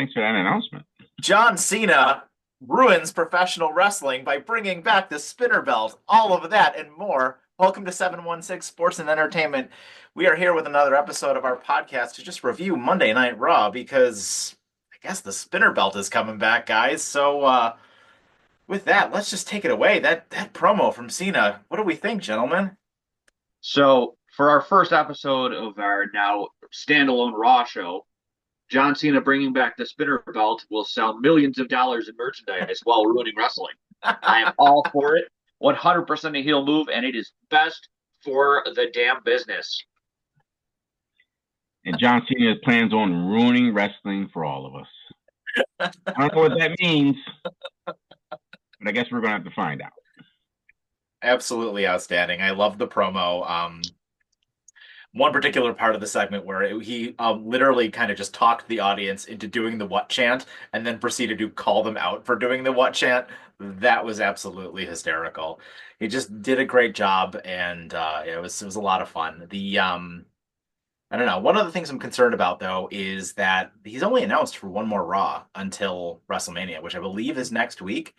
Thanks for that announcement. John Cena ruins professional wrestling by bringing back the spinner belt. All of that and more. Welcome to 716 Sports and Entertainment. We are here with another episode of our podcast to just review Monday Night Raw because I guess the spinner belt is coming back, guys. With that, let's just take it away. That promo from Cena. What do we think, gentlemen? So, for our first episode of our now standalone Raw show, John Cena bringing back the spinner belt will sell millions of dollars in merchandise while ruining wrestling. I am all for it. 100% a heel move, and it is best for the damn business. And John Cena plans on ruining wrestling for all of us. I don't know what that means, but I guess we're going to have to find out. Absolutely outstanding. I love the promo. One particular part of the segment where he literally kind of just talked the audience into doing the what chant and then proceeded to call them out for doing the what chant. That was absolutely hysterical. He just did a great job, and it was a lot of fun. I don't know. One of the things I'm concerned about though is that he's only announced for one more Raw until WrestleMania, which I believe is next week.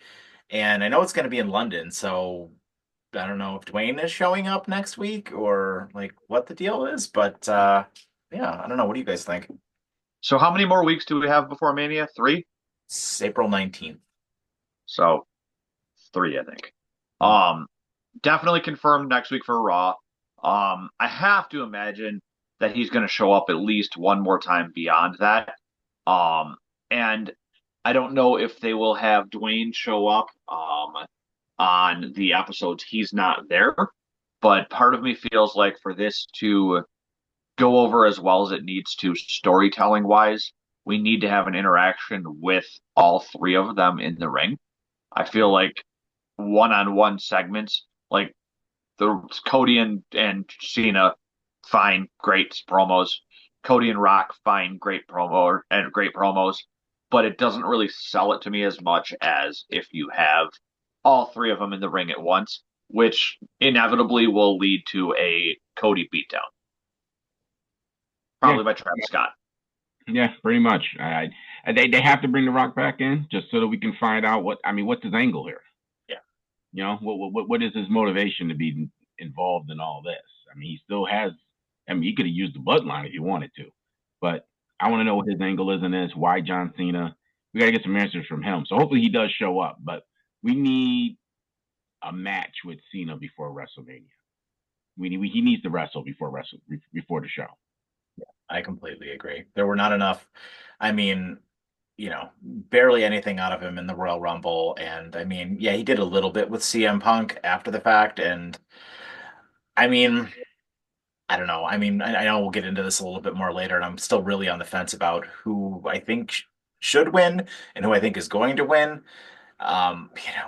And I know it's going to be in London, so I don't know if Dwayne is showing up next week or like what the deal is, but yeah, I don't know. What do you guys think? So, how many more weeks do we have before Mania? Three? It's April 19th. So, three, I think. Um, Definitely confirmed next week for Raw. I have to imagine that he's going to show up at least one more time beyond that. And I don't know if they will have Dwayne show up on the episodes he's not there, but part of me feels like for this to go over as well as it needs to storytelling wise, we need to have an interaction with all three of them in the ring. I feel like one-on-one segments, like the Cody and Cena, fine, great promos. Cody and Rock, fine, great promo and great promos, but it doesn't really sell it to me as much as if you have all three of them in the ring at once, which inevitably will lead to a Cody beatdown, Yeah, probably by Travis Scott. yeah, pretty much. They have to bring The Rock back in just so that we can find out what's his angle here? Yeah. You know, what is his motivation to be involved in all this? I mean, he still has. I mean, he could have used the bloodline if he wanted to, but I want to know what his angle is in this. Why John Cena? We got to get some answers from him. So hopefully he does show up, but we need a match with Cena before WrestleMania. He needs to wrestle before the show. I completely agree. There were not enough, I mean, barely anything out of him in the Royal Rumble. And I mean, yeah, he did a little bit with CM Punk after the fact. And I mean, I don't know. I mean, I know we'll get into this a little bit more later, and I'm still really on the fence about who I think should win and who I think is going to win.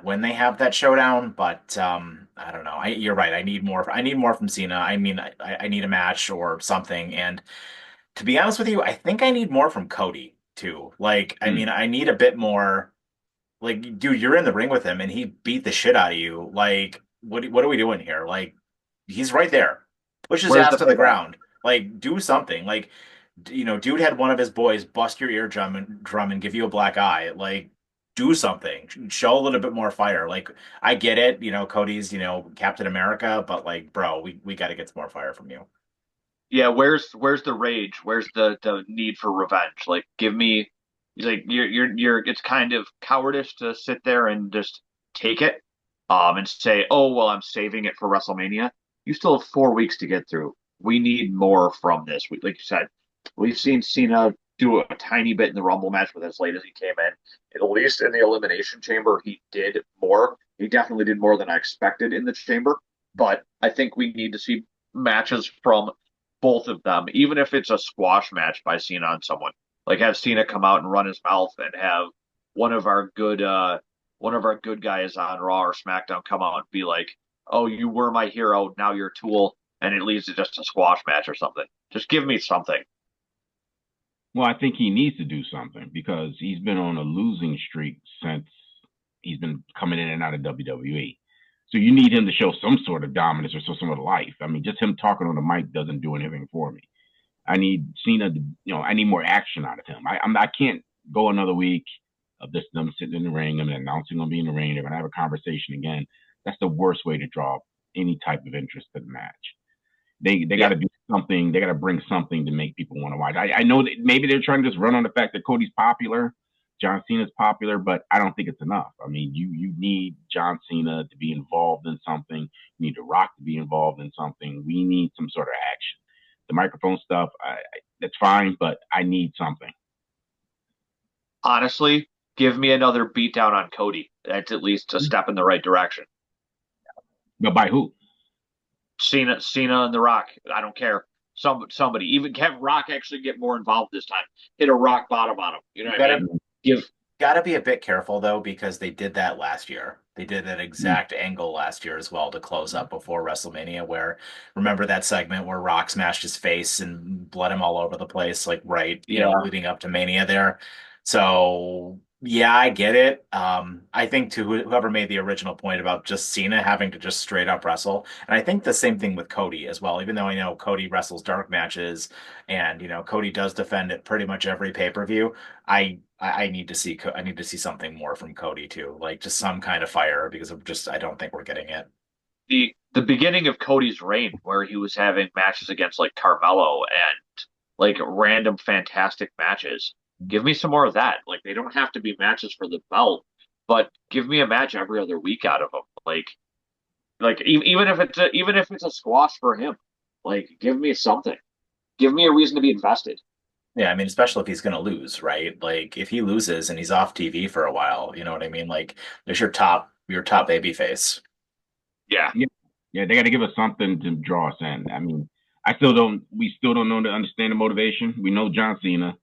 When they have that showdown, but I don't know. You're right. I need more. I need more from Cena. I mean, I need a match or something. And to be honest with you, I think I need more from Cody too. Like, I Hmm. mean, I need a bit more. Like, dude, you're in the ring with him, and he beat the shit out of you. Like, what are we doing here? Like, he's right there. Push his Where's ass the to the payback? ground. Like, do something. Like, dude had one of his boys bust your eardrum and give you a black eye. Like, do something. Show a little bit more fire. Like, I get it. Cody's Captain America, but like, bro, we got to get some more fire from you. Yeah, where's the rage? Where's the need for revenge? Like, give me, like you're. It's kind of cowardice to sit there and just take it, and say, oh well, I'm saving it for WrestleMania. You still have 4 weeks to get through. We need more from this. Like you said, we've seen Cena do a tiny bit in the Rumble match with as late as he came in. At least in the Elimination Chamber, he did more. He definitely did more than I expected in the Chamber. But I think we need to see matches from both of them, even if it's a squash match by Cena on someone. Like have Cena come out and run his mouth and have one of our good one of our good guys on Raw or SmackDown come out and be like, "Oh, you were my hero, now you're a tool," and it leads to just a squash match or something. Just give me something. Well, I think he needs to do something because he's been on a losing streak since he's been coming in and out of WWE. So you need him to show some sort of dominance or some sort of life. I mean, just him talking on the mic doesn't do anything for me. I need Cena to, I need more action out of him. I can't go another week of this them sitting in the ring and announcing going to be in the ring. They're going to have a conversation again. That's the worst way to draw any type of interest to the match. They got to do something. They got to bring something to make people want to watch. I know that maybe they're trying to just run on the fact that Cody's popular, John Cena's popular, but I don't think it's enough. I mean, you need John Cena to be involved in something. You need The Rock to be involved in something. We need some sort of action. The microphone stuff, that's fine, but I need something. Honestly, give me another beatdown on Cody. That's at least a step in the right direction. But by who? Cena and The Rock. I don't care. Somebody. Even have Rock actually get more involved this time. Hit a rock bottom on him. You know what I mean? Got to be a bit careful, though, because they did that last year. They did that exact angle last year as well to close up before WrestleMania, where, remember that segment where Rock smashed his face and bled him all over the place, like leading up to Mania there. So, yeah, I get it. I think to whoever made the original point about just Cena having to just straight up wrestle, and I think the same thing with Cody as well, even though I know Cody wrestles dark matches and, Cody does defend at pretty much every pay-per-view. I need to see something more from Cody too, like just some kind of fire, because I don't think we're getting it. The beginning of Cody's reign, where he was having matches against like Carmelo and like random fantastic matches. Give me some more of that. Like, they don't have to be matches for the belt, but give me a match every other week out of them. Like even if it's a squash for him, like, give me something. Give me a reason to be invested. Yeah, I mean, especially if he's going to lose, right? Like, if he loses and he's off TV for a while, you know what I mean? Like, there's your top baby face. Yeah. Yeah, they got to give us something to draw us in. I mean, we still don't know to understand the motivation. We know John Cena.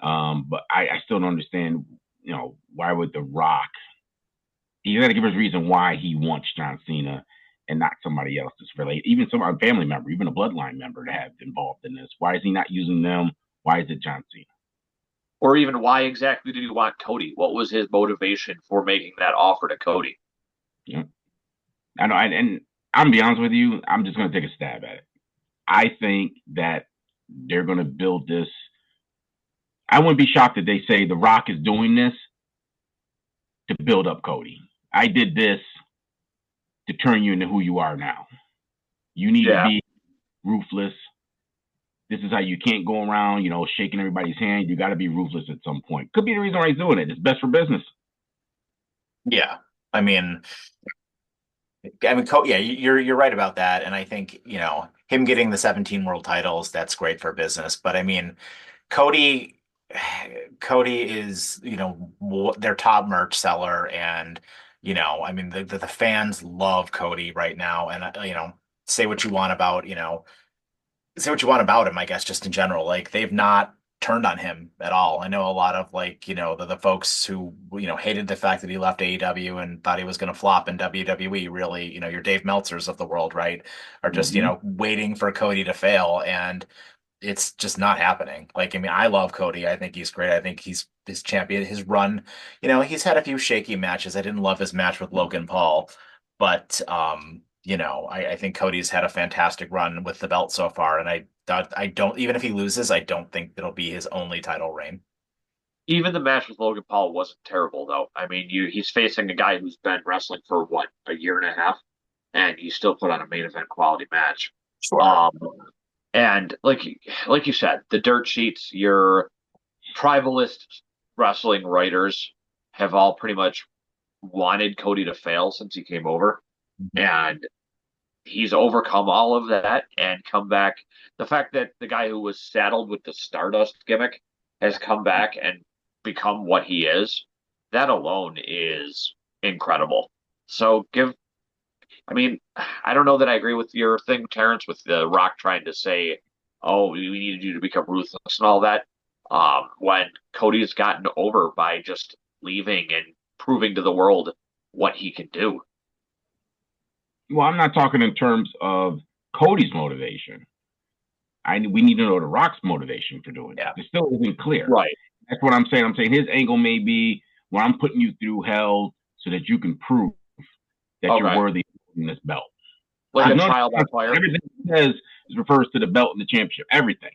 But I still don't understand, why would The Rock, you got to give us a reason why he wants John Cena and not somebody else that's related, even some family member, even a bloodline member to have involved in this. Why is he not using them? Why is it John Cena? Or even why exactly did he want Cody? What was his motivation for making that offer to Cody? Yeah. I know, and I'm gonna be honest with you, I'm just gonna take a stab at it. I think that they're gonna build this. I wouldn't be shocked if they say The Rock is doing this to build up Cody. I did this to turn you into who you are now. You need to be ruthless. This is how you can't go around, shaking everybody's hand. You got to be ruthless at some point. Could be the reason why he's doing it. It's best for business. Yeah. I mean, yeah, you're right about that. And I think, him getting the 17 world titles, that's great for business. But I mean, Cody is, their top merch seller. And, I mean, the fans love Cody right now. And, say what you want about, him, I guess, just in general. Like, they've not turned on him at all. I know a lot of the folks who, hated the fact that he left AEW and thought he was going to flop in WWE, really, your Dave Meltzers of the world, right, are just, waiting for Cody to fail. And it's just not happening. Like, I mean, I love Cody. I think he's great. I think he's his champion. His run, he's had a few shaky matches. I didn't love his match with Logan Paul, but I think Cody's had a fantastic run with the belt so far, and I don't, even if he loses, I don't think it'll be his only title reign. Even the match with Logan Paul wasn't terrible, though. I mean, he's facing a guy who's been wrestling for what, a year and a half, and he still put on a main event quality match. Sure. And like you said, the dirt sheets, your tribalist wrestling writers have all pretty much wanted Cody to fail since he came over. And he's overcome all of that and come back. The fact that the guy who was saddled with the Stardust gimmick has come back and become what he is, that alone is incredible. So I don't know that I agree with your thing, Terrence, with The Rock trying to say, oh, we needed you to become ruthless and all that, when Cody's gotten over by just leaving and proving to the world what he can do. Well, I'm not talking in terms of Cody's motivation. We need to know The Rock's motivation for doing it. It still isn't clear. Right. That's what I'm saying. I'm saying his angle may be, well, I'm putting you through hell so that you can prove that you're worthy of winning this belt. Like a trial by fire. Everything he says refers to the belt and the championship. Everything.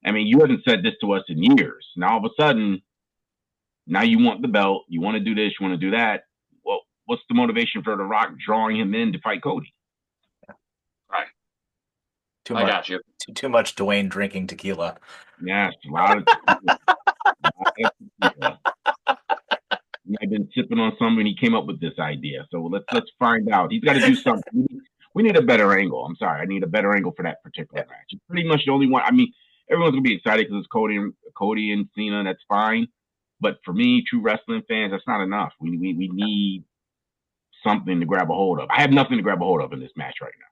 I mean, you haven't said this to us in years. Now all of a sudden, now you want the belt, you want to do this, you want to do that. Well, what's the motivation for The Rock drawing him in to fight Cody? Right. Too I much, got you. too much Dwayne drinking tequila. Yes, a lot of tequila. I've been sipping on some when he came up with this idea. So let's find out. He's got to do something. We need a better angle. I'm sorry, I need a better angle for that particular match. It's pretty much the only one. I mean, everyone's gonna be excited because it's Cody and Cena. That's fine. But for me, true wrestling fans, that's not enough. We need something to grab a hold of. I have nothing to grab a hold of in this match right now.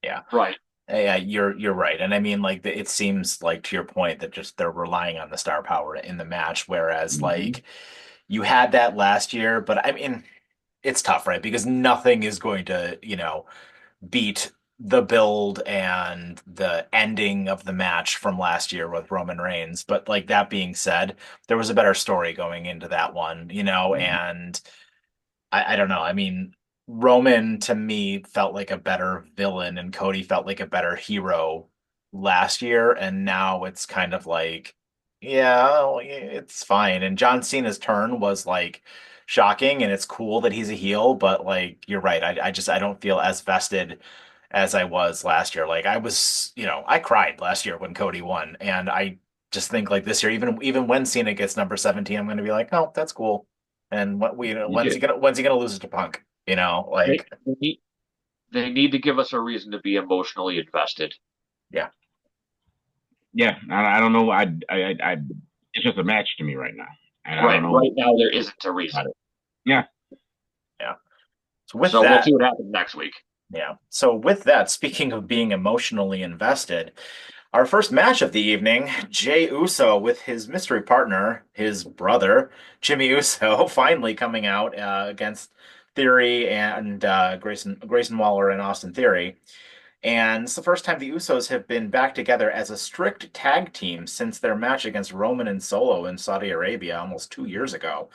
Yeah. Right. Yeah, you're right. And I mean, like, it seems like, to your point, that just they're relying on the star power in the match, whereas like you had that last year, but I mean, it's tough, right? Because nothing is going to, beat the build and the ending of the match from last year with Roman Reigns. But like, that being said, there was a better story going into that one, and I don't know. I mean, Roman to me felt like a better villain, and Cody felt like a better hero last year, and now it's kind of like, yeah, well, it's fine. And John Cena's turn was like shocking, and it's cool that he's a heel, but like, you're right. I don't feel as vested as I was last year. Like, I was, I cried last year when Cody won, and I just think like this year, even when Cena gets number 17, I'm going to be like, oh, that's cool. And You did. when's he gonna lose it to Punk? They, Like, they need to give us a reason to be emotionally invested. yeah, Yeah, I don't know. It's just a match to me right now, and I Right. don't know Right now, there isn't a reason. about it. Yeah, yeah. So with So we'll that, see what happens next week. yeah. So with that, speaking of being emotionally invested, our first match of the evening, Jey Uso with his mystery partner, his brother, Jimmy Uso, finally coming out against Theory and Grayson Waller and Austin Theory. And it's the first time the Usos have been back together as a strict tag team since their match against Roman and Solo in Saudi Arabia almost 2 years ago.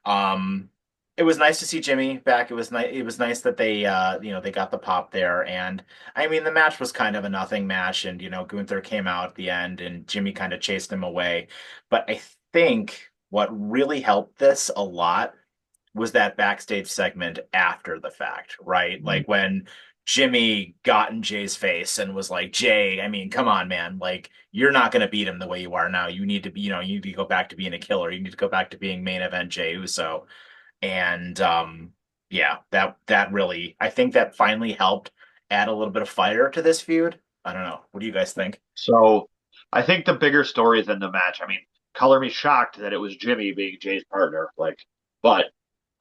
Um, it was nice to see Jimmy back. It was nice. It was nice that they got the pop there. And I mean, the match was kind of a nothing match, and Gunther came out at the end, and Jimmy kind of chased him away. But I think what really helped this a lot was that backstage segment after the fact, right? Like, when Jimmy got in Jay's face and was like, Jay, I mean, come on, man. Like, you're not going to beat him the way you are now. You need to be, you need to go back to being a killer. You need to go back to being main event Jey Uso. And yeah, that really, I think that finally helped add a little bit of fire to this feud. I don't know. What do you guys think? So I think the bigger story than the match. I mean, color me shocked that it was Jimmy being Jay's partner. But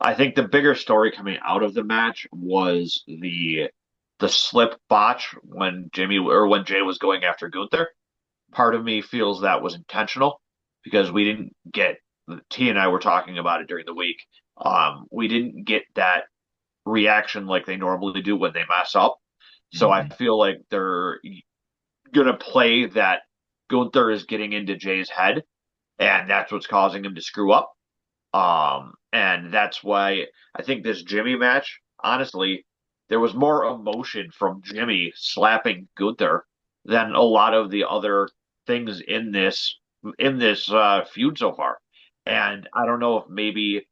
I think the bigger story coming out of the match was the slip botch when Jay was going after Gunther. Part of me feels that was intentional because we didn't get T and I were talking about it during the week. We didn't get that reaction like they normally do when they mess up. So I feel like they're gonna play that Gunther is getting into Jay's head, and that's what's causing him to screw up. And that's why I think this Jimmy match, honestly, there was more emotion from Jimmy slapping Gunther than a lot of the other things in this feud so far. And I don't know if maybe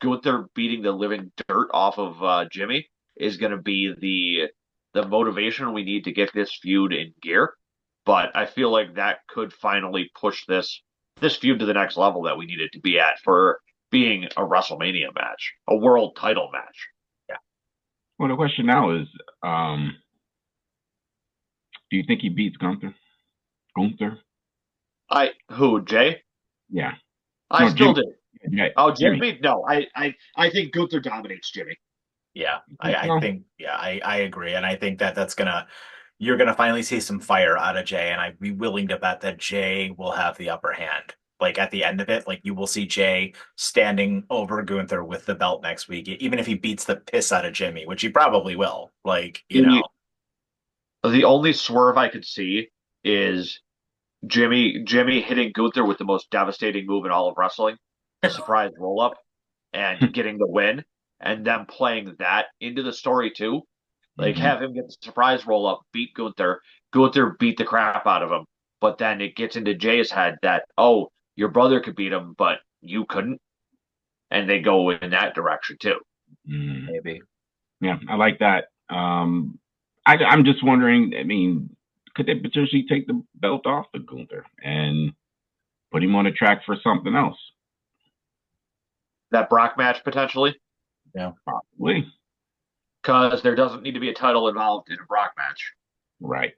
Gunther beating the living dirt off of Jimmy is going to be the motivation we need to get this feud in gear. But I feel like that could finally push this feud to the next level that we need it to be at for being a WrestleMania match, a world title match. Yeah. Well, the question now is, do you think he beats Gunther? Gunther? Jay? Yeah. I No, still Jimmy. did. Yeah, Oh, Jimmy. Jimmy? No, I think Gunther dominates Jimmy. Yeah, I No. think, yeah, I agree. And I think that you're gonna finally see some fire out of Jay, and I'd be willing to bet that Jay will have the upper hand. Like, at the end of it, like, you will see Jay standing over Gunther with the belt next week, even if he beats the piss out of Jimmy, which he probably will. Like, The only swerve I could see is Jimmy hitting Gunther with the most devastating move in all of wrestling, the surprise roll up, and getting the win, and them playing that into the story too. Like, have him get the surprise roll up, beat Gunther, Gunther beat the crap out of him, but then it gets into Jay's head that, oh, your brother could beat him, but you couldn't, and they go in that direction too. Mm. Maybe. Yeah, I like that. I'm just wondering. I mean, could they potentially take the belt off of Gunther and put him on a track for something else? That Brock match potentially, Yeah. Possibly. because there doesn't need to be a title involved in a Brock match. Right.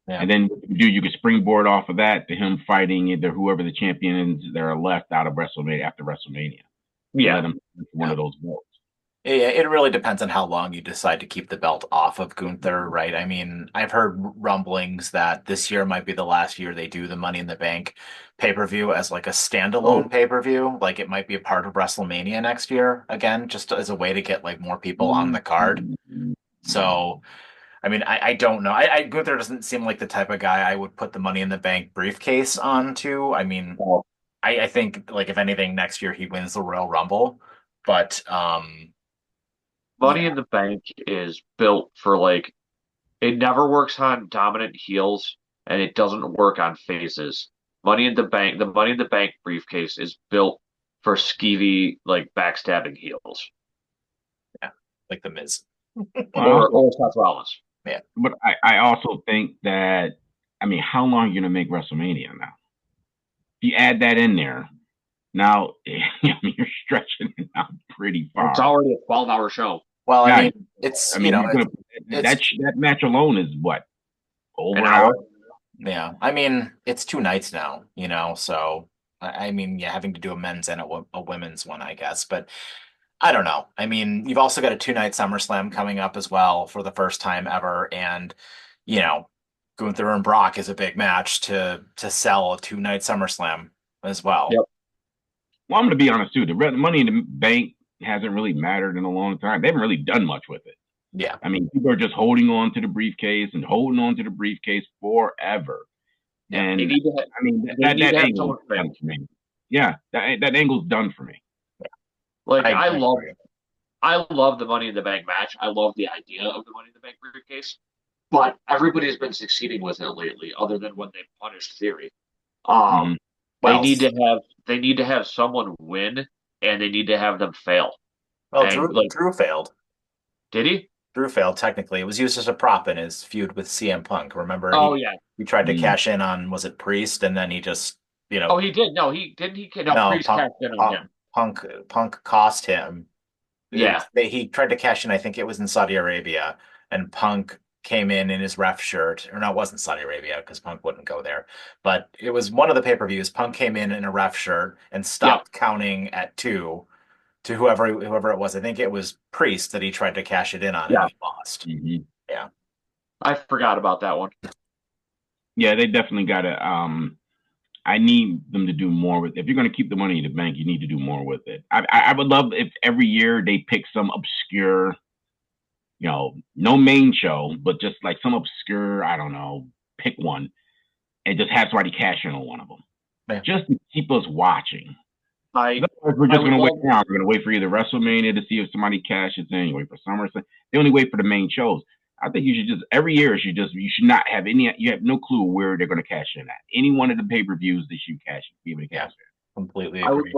Yeah. And then you could springboard off of that to him fighting either whoever the champions that are left out of WrestleMania after WrestleMania. Yeah. Let him one of those belts. Yeah, it really depends on how long you decide to keep the belt off of Gunther, right? I mean, I've heard rumblings that this year might be the last year they do the Money in the Bank pay-per-view as like a standalone pay-per-view. Like it might be a part of WrestleMania next year again, just as a way to get like more people on the card. So, I mean, I don't know. Gunther doesn't seem like the type of guy I would put the Money in the Bank briefcase onto. I mean, I think like if anything, next year he wins the Royal Rumble, but Money yeah. in the Bank is built for like it never works on dominant heels and it doesn't work on faces. Money in the Bank, the Money in the Bank briefcase is built for skeevy like backstabbing heels Yeah, like the Miz. or Seth Rollins. Yeah, but I also think that I mean, how long are you gonna make WrestleMania now? If you add that in there, now I mean, you're stretching it out pretty far. It's already a 12-hour show. Well, Yeah, I mean, it's I mean, you know, that match alone is what over An an hour. hour. yeah. I mean, it's 2 nights now, so I mean, yeah, having to do a men's and a women's one, I guess, but I don't know. I mean, you've also got a 2 night SummerSlam coming up as well for the first time ever, and you know, Gunther and Brock is a big match to sell a 2 night SummerSlam as well. Yep. Well, I'm going to be honest too. The Money in the Bank hasn't really mattered in a long time. They haven't really done much with it. Yeah. I mean, people are just holding on to the briefcase and holding on to the briefcase forever. Yeah. And They need to I mean, that angle done for me. Yeah, that angle's done for me. like I I love the Money in the Bank match. I love the idea of the Money in the Bank briefcase, but everybody's been succeeding with it lately, other than when they punished Theory. Mhm. They need to have someone win, and they need to have them fail. Well, And Drew failed. did he? Drew failed technically. It was used as a prop in his feud with CM Punk. Remember? Oh yeah. He tried to Mm. cash in on was it Priest, and then he just Oh, he did. No, he didn't. He no, no Priest Punk cashed in on him. Punk cost him. Yeah. He tried to cash in. I think it was in Saudi Arabia, and Punk came in his ref shirt, or no, it wasn't Saudi Arabia because Punk wouldn't go there. But it was one of the pay-per-views. Punk came in a ref shirt and stopped counting at 2 to whoever it was. I think it was Priest that he tried to cash it in on, and he lost. Mhm. Yeah. I forgot about that one. Yeah, they definitely got to. I need them to do more with. If you're going to keep the Money in the Bank, you need to do more with it. I would love if every year they pick some obscure, no main show, but just like some obscure. I don't know, pick one and just have somebody cash in on one of them, just to keep us watching. We're just going to wait now. We're going to wait for either WrestleMania to see if somebody cashes in. Wait for SummerSlam. They only wait for the main shows. I think you should just every year you should not have any. You have no clue where they're going to cash in at. Any one of the pay-per-views they should be able to cash in. Completely agree.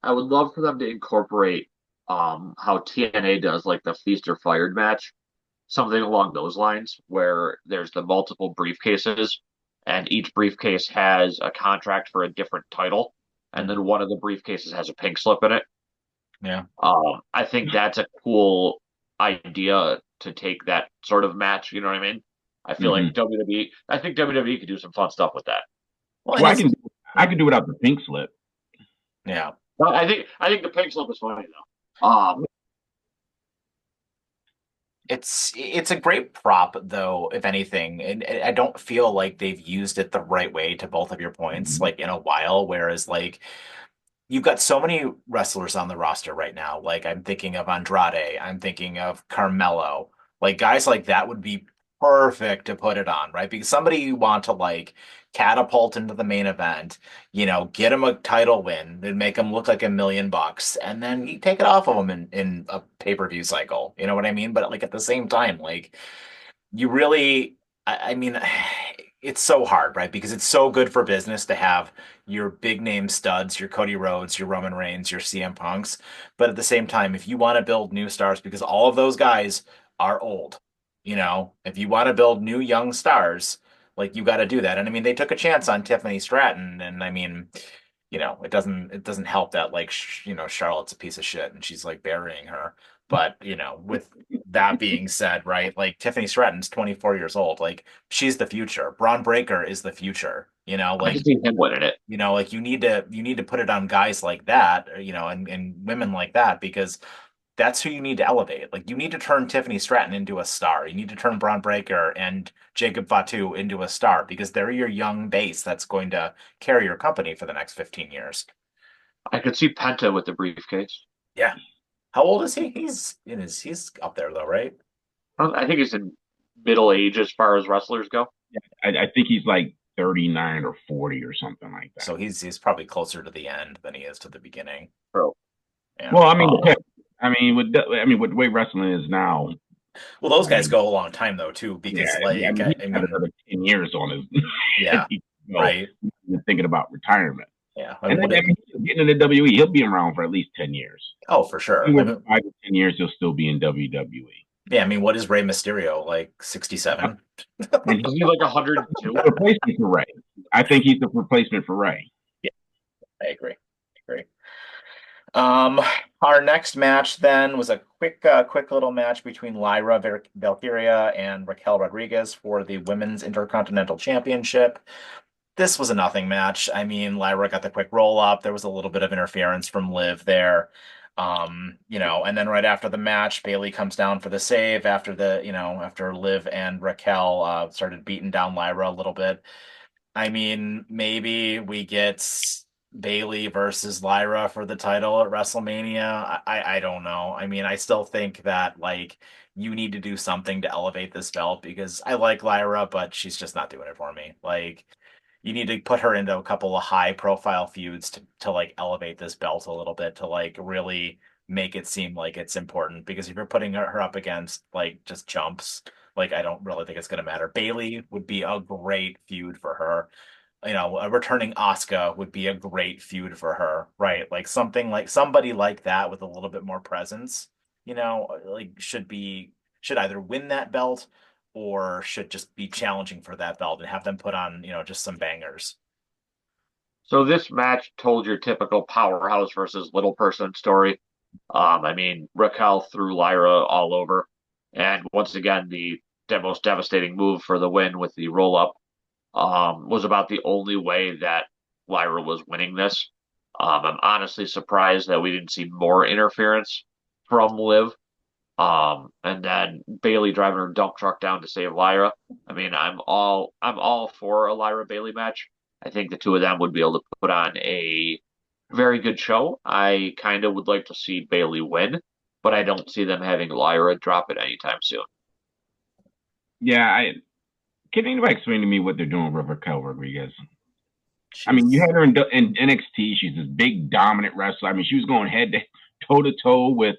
I would love for them to incorporate how TNA does like the Feast or Fired match, something along those lines, where there's the multiple briefcases and each briefcase has a contract for a different title, and then one of the briefcases has a pink slip in it. Yeah. I think that's a cool idea to take that sort of match. You know what I mean? I feel like WWE. I think WWE could do some fun stuff with that. Well, I can do without the pink slip. Yeah. But I think the pink slip is funny though. It's a great prop though, if anything, and I don't feel like they've used it the right way to both of your points, like in a while. Whereas like you've got so many wrestlers on the roster right now. Like I'm thinking of Andrade, I'm thinking of Carmelo. Like guys like that would be perfect to put it on, right? Because somebody you want to like catapult into the main event, get him a title win and make him look like $1 million, and then you take it off of him in a pay-per-view cycle. You know what I mean? But like at the same time, like you really, I mean, it's so hard, right? Because it's so good for business to have your big name studs, your Cody Rhodes, your Roman Reigns, your CM Punks. But at the same time, if you want to build new stars, because all of those guys are old, if you want to build new young stars, like you got to do that. And I mean, they took a chance on Tiffany Stratton, and I mean, it doesn't help that like Charlotte's a piece of shit and she's like burying her. But with that being said, right, like Tiffany Stratton's 24 years old. Like she's the future. Braun Breaker is the future. I can see him winning it. Like you need to put it on guys like that, and women like that because that's who you need to elevate. Like you need to turn Tiffany Stratton into a star. You need to turn Braun Breaker and Jacob Fatu into a star because they're your young base that's going to carry your company for the next 15 years. I could see Penta with the briefcase. Yeah. How old is he? He's up there though, right? I think he's in middle age as far as wrestlers go. I think he's like 39 or 40 or something like that. So he's probably closer to the end than he is to the beginning. True. Yeah. Well, with the way wrestling is now. Well, those guys go a long time though too, because He's got another 10 years on his. Yeah, right. Thinking about retirement. Yeah, and then getting into WWE, he'll be around for at least 10 years. Oh, for sure. 5 to 10 years, he'll still be in WWE. Yeah, I mean, what is Rey Mysterio, like 67? And he's like 102. Replacement for Rey. I think he's the replacement for Rey. Yeah, I agree. Our next match then was a quick little match between Lyra Valkyria and Raquel Rodriguez for the Women's Intercontinental Championship. This was a nothing match. I mean, Lyra got the quick roll up. There was a little bit of interference from Liv there. And then right after the match, Bayley comes down for the save after Liv and Raquel started beating down Lyra a little bit. I mean, maybe we get Bayley versus Lyra for the title at WrestleMania. I don't know. I mean, I still think that like you need to do something to elevate this belt because I like Lyra, but she's just not doing it for me. Like you need to put her into a couple of high profile feuds to like elevate this belt a little bit to like really make it seem like it's important because if you're putting her up against like just chumps, like I don't really think it's going to matter. Bayley would be a great feud for her. A returning Asuka would be a great feud for her, right? Like something like somebody like that with a little bit more presence, like should either win that belt or should just be challenging for that belt and have them put on, just some bangers. So this match told your typical powerhouse versus little person story. I mean, Raquel threw Lyra all over, and once again, the most devastating move for the win with the roll up was about the only way that Lyra was winning this. I'm honestly surprised that we didn't see more interference from Liv. And then Bayley driving her dump truck down to save Lyra. I mean, I'm all for a Lyra Bayley match. I think the two of them would be able to put on a very good show. I kind of would like to see Bayley win, but I don't see them having Lyra drop it anytime soon. Yeah, can anybody explain to me what they're doing with Raquel Rodriguez? I mean, you had her in NXT. She's this big, dominant wrestler. I mean, she was going head to toe with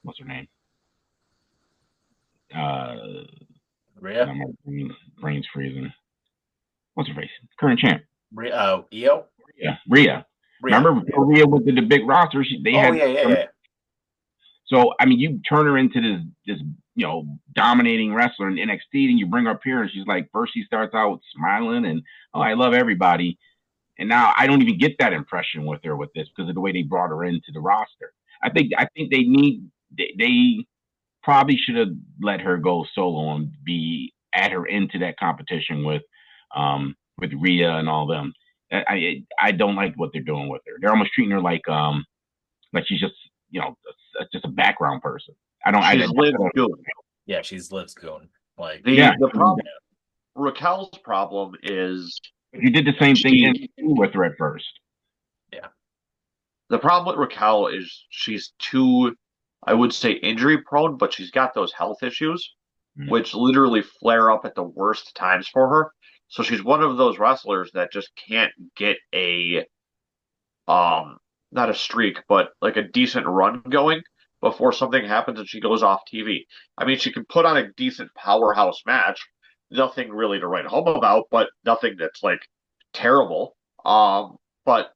what's her name? Rhea? Brain's freezing. What's her face? Current champ. Io? Rhea. Remember Rhea with the big roster? Yeah. So I mean, you turn her into this dominating wrestler in NXT, and you bring her up here, and she's like, first she starts out smiling and I love everybody, and now I don't even get that impression with her with this because of the way they brought her into the roster. I think they probably should have let her go solo and add her into that competition with Rhea and all them. I don't like what they're doing with her. They're almost treating her like she's just just a background person. She's Liv Goon. Yeah, she's Liv's Goon. Like the problem. Raquel's problem is you did the same thing with her at first. Yeah. The problem with Raquel is she's too, I would say, injury prone, but she's got those health issues, which literally flare up at the worst times for her. So she's one of those wrestlers that just can't get a not a streak, but like a decent run going before something happens and she goes off TV. I mean, she can put on a decent powerhouse match, nothing really to write home about, but nothing that's like terrible. But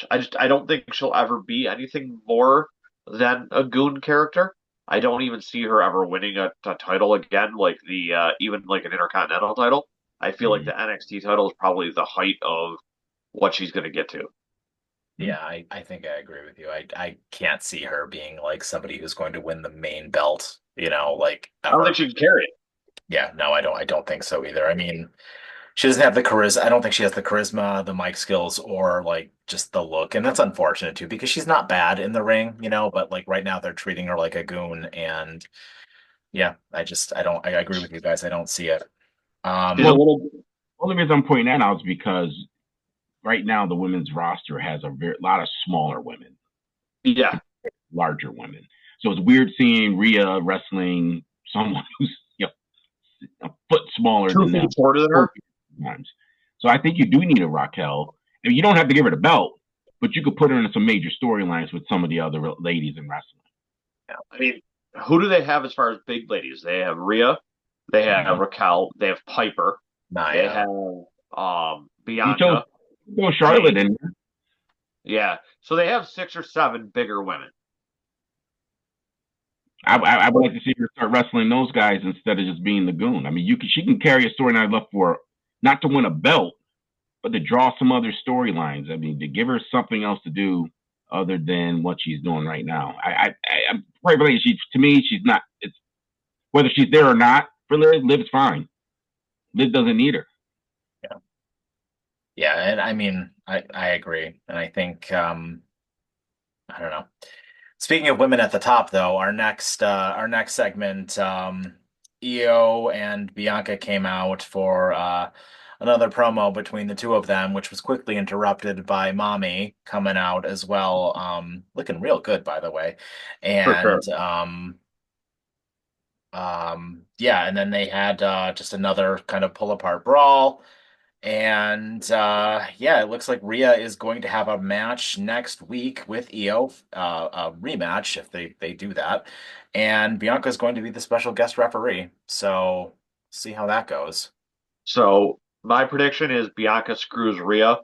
I don't think she'll ever be anything more than a goon character. I don't even see her ever winning a title again, like the even like an intercontinental title. I feel like Mhm. the NXT title is probably the height of what she's going to get to. Yeah, I think I agree with you. I can't see her being like somebody who's going to win the main belt, like I don't think ever. she can carry it. Yeah, no, I don't think so either. I mean, she doesn't have the charisma. I don't think she has the charisma, the mic skills, or like just the look. And that's unfortunate too, because she's not bad in the ring, but like right now they're treating her like a goon. And yeah, I agree with you guys. I don't see it. She's a Um, Well, little, the only reason I'm pointing that out is because right now the women's roster has a lot of smaller women, yeah, larger women. So it's weird seeing Rhea wrestling someone who's a foot smaller two than feet them. shorter than her. Times. So I think you do need a Raquel. And you don't have to give her the belt, but you could put her in some major storylines with some of the other ladies in wrestling. I mean, who do they have as far as big ladies? They have Rhea, they have Mm-hmm. Raquel, they have Piper, they Naya. have You throw, Bianca, throw Charlotte Jade. in there. Yeah, so they have 6 or 7 bigger women. I would like to see her start wrestling those guys instead of just being the goon. I mean, she can carry a storyline enough for not to win a belt, but to draw some other storylines. I mean, to give her something else to do other than what she's doing right now. I'm quite frankly, to me, she's not. It's whether she's there or not for Liv. Liv's fine. Liv doesn't need her. Yeah. Yeah, and I mean, I agree. And I think I don't know. Speaking of women at the top, though, our next segment, Io and Bianca came out for another promo between the two of them, which was quickly interrupted by Mommy coming out as well, looking real good, by the way. For sure. And yeah, and then they had just another kind of pull apart brawl. And yeah, it looks like Rhea is going to have a match next week with Io, a rematch if they do that. And Bianca is going to be the special guest referee. So see how that goes. So my prediction is Bianca screws Rhea,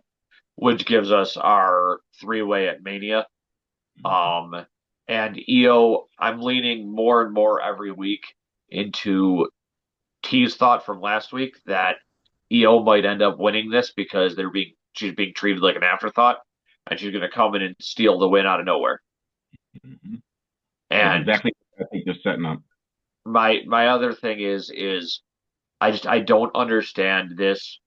which gives us our 3-way at Mania. Um, and Io, I'm leaning more and more every week into T's thought from last week that Io might end up winning this because she's being treated like an afterthought, and she's going to come in and steal the win out of nowhere. Mm-hmm. That's And exactly what I think they're setting up. my other thing is I don't understand this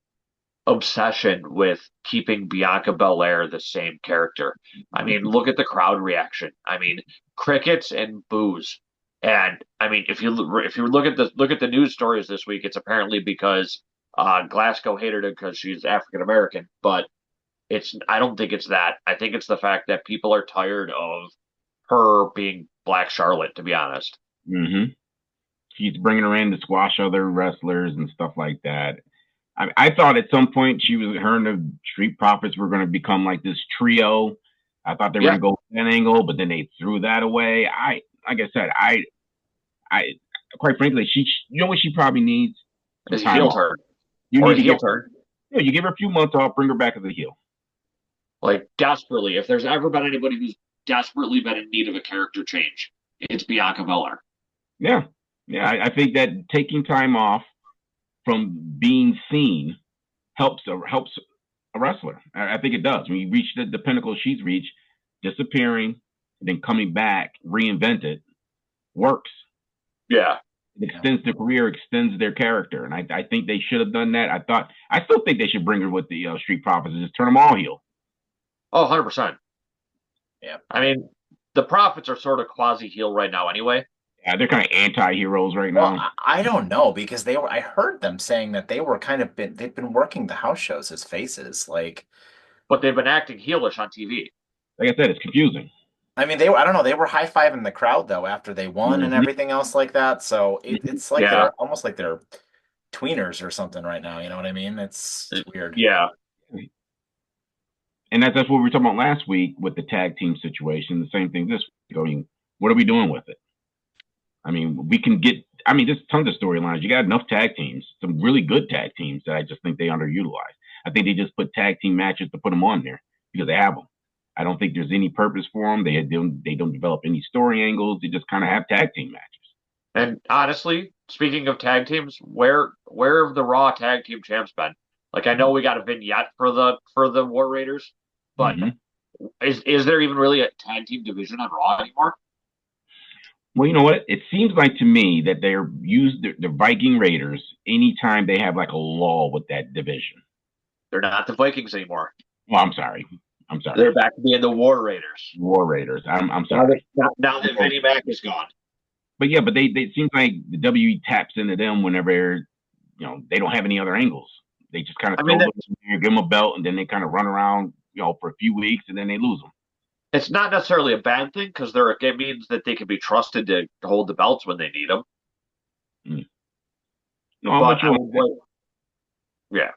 obsession with keeping Bianca Belair the same character. I mean, look at the crowd reaction. I mean, crickets and boos. And I mean, if you look at the news stories this week, it's apparently because Glasgow hated her because she's African American. But I don't think it's that. I think it's the fact that people are tired of her being Black Charlotte. To be honest, Mm-hmm. She's bringing her in to squash other wrestlers and stuff like that. I thought at some point her and the Street Profits were going to become like this trio. I thought they were yeah, going to go that angle, but then they threw that away. Like I said, I, quite frankly, you know what she probably needs? Some is a time heel off. turn You or need a to heel give, turn. you give her a few months off, bring her back as a heel. Like desperately, if there's ever been anybody who's desperately been in need of a character change, it's Bianca Belair. Yeah, yeah. I think that taking time off from being seen helps a wrestler. I think it does. When you reach the pinnacle she's reached, disappearing, and then coming back, reinvented, works. Yeah. It Yeah. extends their career, extends their character, and I think they should have done that. I still think they should bring her with the Street Profits and just turn them all heel. Oh, 100%. Yeah. I mean, the Profits are sort of quasi heel right now anyway. Yeah, they're kind of anti-heroes right Well, now. I don't know because I heard them saying that they've been working the house shows as faces. Like, But they've been acting heelish on TV. Like I said, it's confusing. I mean, I don't know, they were high-fiving the crowd though after they won and Mm-hmm. everything else like that. So it's like Yeah. they're almost like they're tweeners or something right now. You know what I mean? It's weird. Yeah. And that's what we were talking about last week with the tag team situation. The same thing this week. I mean, What are we doing with it? I mean, we can get. I mean, there's tons of storylines. You got enough tag teams, some really good tag teams that I just think they underutilize. I think they just put tag team matches to put them on there because they have them. I don't think there's any purpose for them. They don't develop any story angles. They just kind of have tag team matches. And honestly, speaking of tag teams, where have the Raw tag team champs been? Like I know we got a vignette for the War Raiders, but Mm-hmm. is there even really a tag team division on Raw anymore? Well, you know what? It seems like to me that they're used the Viking Raiders anytime they have like a lull with that division. They're not the Vikings anymore. Well, I'm sorry. I'm sorry. They're back to being the War Raiders. War Raiders. I'm Now sorry. that Vinnie Mac is gone. But yeah, but they it seems like the WWE taps into them whenever they don't have any other angles. They just kind of throw them in there, give them a belt, and then they kind of run around for a few weeks, and then they lose them. It's not necessarily a bad thing because it means that they can be trusted to hold the belts when they need them. Mm. No, I'm with you. Yeah.